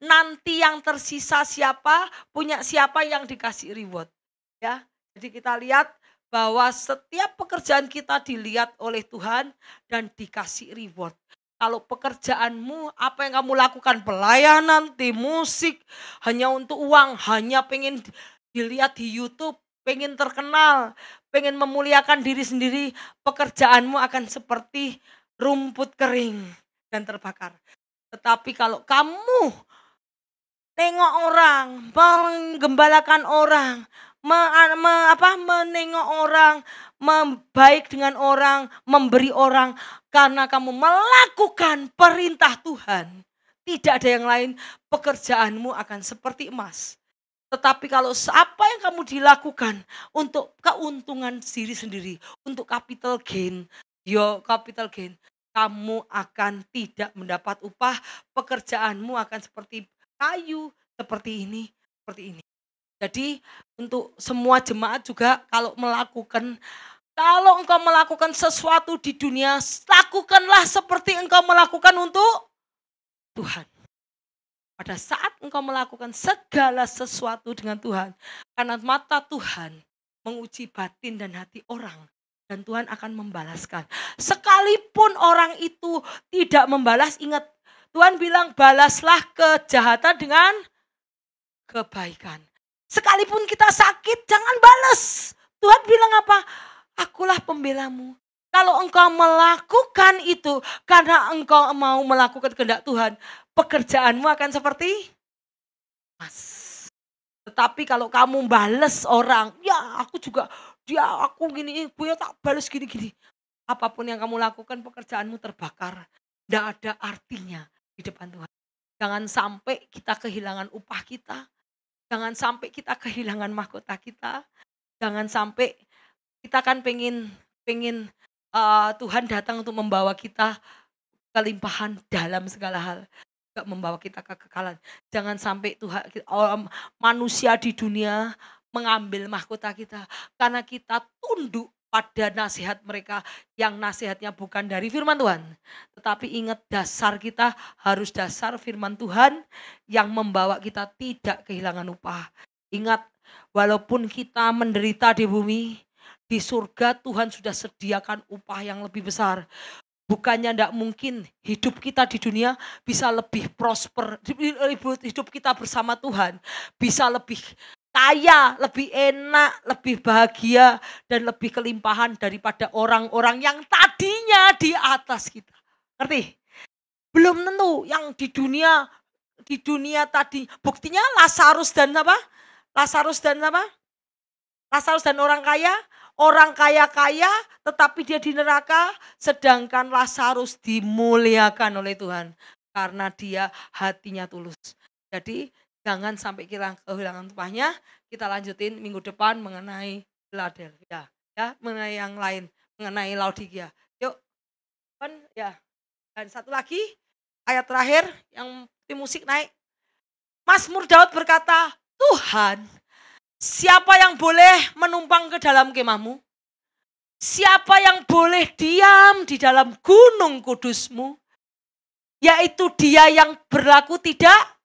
Nanti yang tersisa siapa, punya siapa yang dikasih reward. Ya, jadi kita lihat bahwa setiap pekerjaan kita dilihat oleh Tuhan dan dikasih reward. Kalau pekerjaanmu, apa yang kamu lakukan, pelayanan, tim musik, hanya untuk uang, hanya pengen dilihat di YouTube, pengen terkenal, pengen memuliakan diri sendiri, pekerjaanmu akan seperti rumput kering dan terbakar. Tetapi kalau kamu nengok orang, menggembalakan orang, menengok orang, baik dengan orang, memberi orang, karena kamu melakukan perintah Tuhan, tidak ada yang lain, pekerjaanmu akan seperti emas. Tetapi kalau apa yang kamu dilakukan untuk keuntungan diri sendiri, untuk capital gain, kamu akan tidak mendapat upah, pekerjaanmu akan seperti kayu, seperti ini. Jadi untuk semua jemaat juga kalau engkau melakukan sesuatu di dunia, lakukanlah seperti engkau melakukan untuk Tuhan. Pada saat engkau melakukan segala sesuatu dengan Tuhan, karena mata Tuhan menguji batin dan hati orang. Dan Tuhan akan membalaskan. Sekalipun orang itu tidak membalas, ingat Tuhan bilang balaslah kejahatan dengan kebaikan. Sekalipun kita sakit, jangan balas. Tuhan bilang apa? Akulah pembelamu. Kalau engkau melakukan itu karena engkau mau melakukan kehendak Tuhan, pekerjaanmu akan seperti emas. Tetapi kalau kamu balas orang, ya aku juga, aku gini, gue tak balas gini-gini. Apapun yang kamu lakukan, pekerjaanmu terbakar. Tidak ada artinya di depan Tuhan. Jangan sampai kita kehilangan upah kita. Jangan sampai kita kehilangan mahkota kita. Jangan sampai kita kan pengen Tuhan datang untuk membawa kita kelimpahan dalam segala hal. Juga membawa kita kekekalan. Jangan sampai Tuhan, manusia di dunia mengambil mahkota kita. Karena kita tunduk pada nasihat mereka yang nasihatnya bukan dari firman Tuhan. Tetapi ingat dasar kita harus dasar firman Tuhan yang membawa kita tidak kehilangan upah. Ingat walaupun kita menderita di bumi, di surga Tuhan sudah sediakan upah yang lebih besar. Bukannya tidak mungkin hidup kita di dunia bisa lebih prosper, hidup kita bersama Tuhan bisa lebih kaya, lebih enak, lebih bahagia, dan lebih kelimpahan daripada orang-orang yang tadinya di atas kita. Ngerti? Belum tentu yang di dunia tadi. Buktinya Lazarus dan orang kaya tetapi dia di neraka, sedangkan Lazarus dimuliakan oleh Tuhan karena dia hatinya tulus. Jadi jangan sampai kita kehilangan upahnya. Kita lanjutin minggu depan mengenai Philadelphia, ya, mengenai yang lain, mengenai Laodikia. Yuk, ya. Dan satu lagi ayat terakhir yang tim musik naik. Mazmur Daud berkata, Tuhan, siapa yang boleh menumpang ke dalam kemahmu? Siapa yang boleh diam di dalam gunung kudusmu? Yaitu dia yang berlaku tidak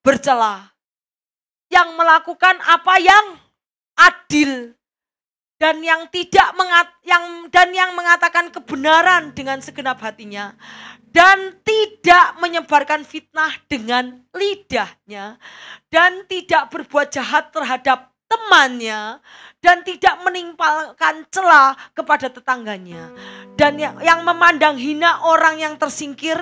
bercela, yang melakukan apa yang adil, dan yang mengatakan kebenaran dengan segenap hatinya, dan tidak menyebarkan fitnah dengan lidahnya, dan tidak berbuat jahat terhadap temannya, dan tidak menimpalkan celah kepada tetangganya, dan yang memandang hina orang yang tersingkir,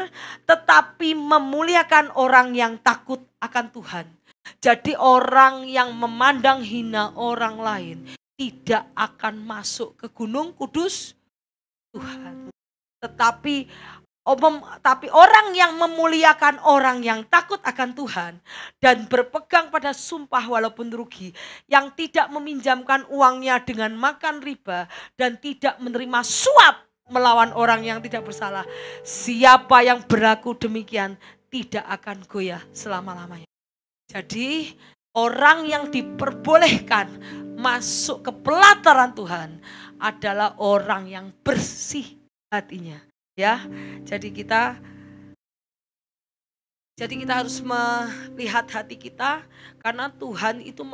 tetapi memuliakan orang yang takut akan Tuhan. Jadi orang yang memandang hina orang lain tidak akan masuk ke gunung kudus Tuhan. Tetapi orang yang memuliakan orang yang takut akan Tuhan dan berpegang pada sumpah walaupun rugi, yang tidak meminjamkan uangnya dengan makan riba dan tidak menerima suap melawan orang yang tidak bersalah, siapa yang berlaku demikian tidak akan goyah selama-lamanya. Jadi orang yang diperbolehkan masuk ke pelataran Tuhan adalah orang yang bersih hatinya, ya. Jadi kita harus melihat hati kita, karena Tuhan itu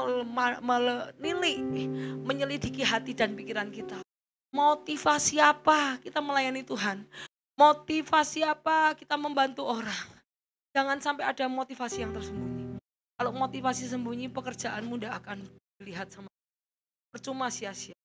menyelidiki hati dan pikiran kita. Motivasi apa kita melayani Tuhan? Motivasi apa kita membantu orang? Jangan sampai ada motivasi yang tersembunyi. Kalau motivasi sembunyi, pekerjaanmu tidak akan dilihat sama, percuma, sia-sia.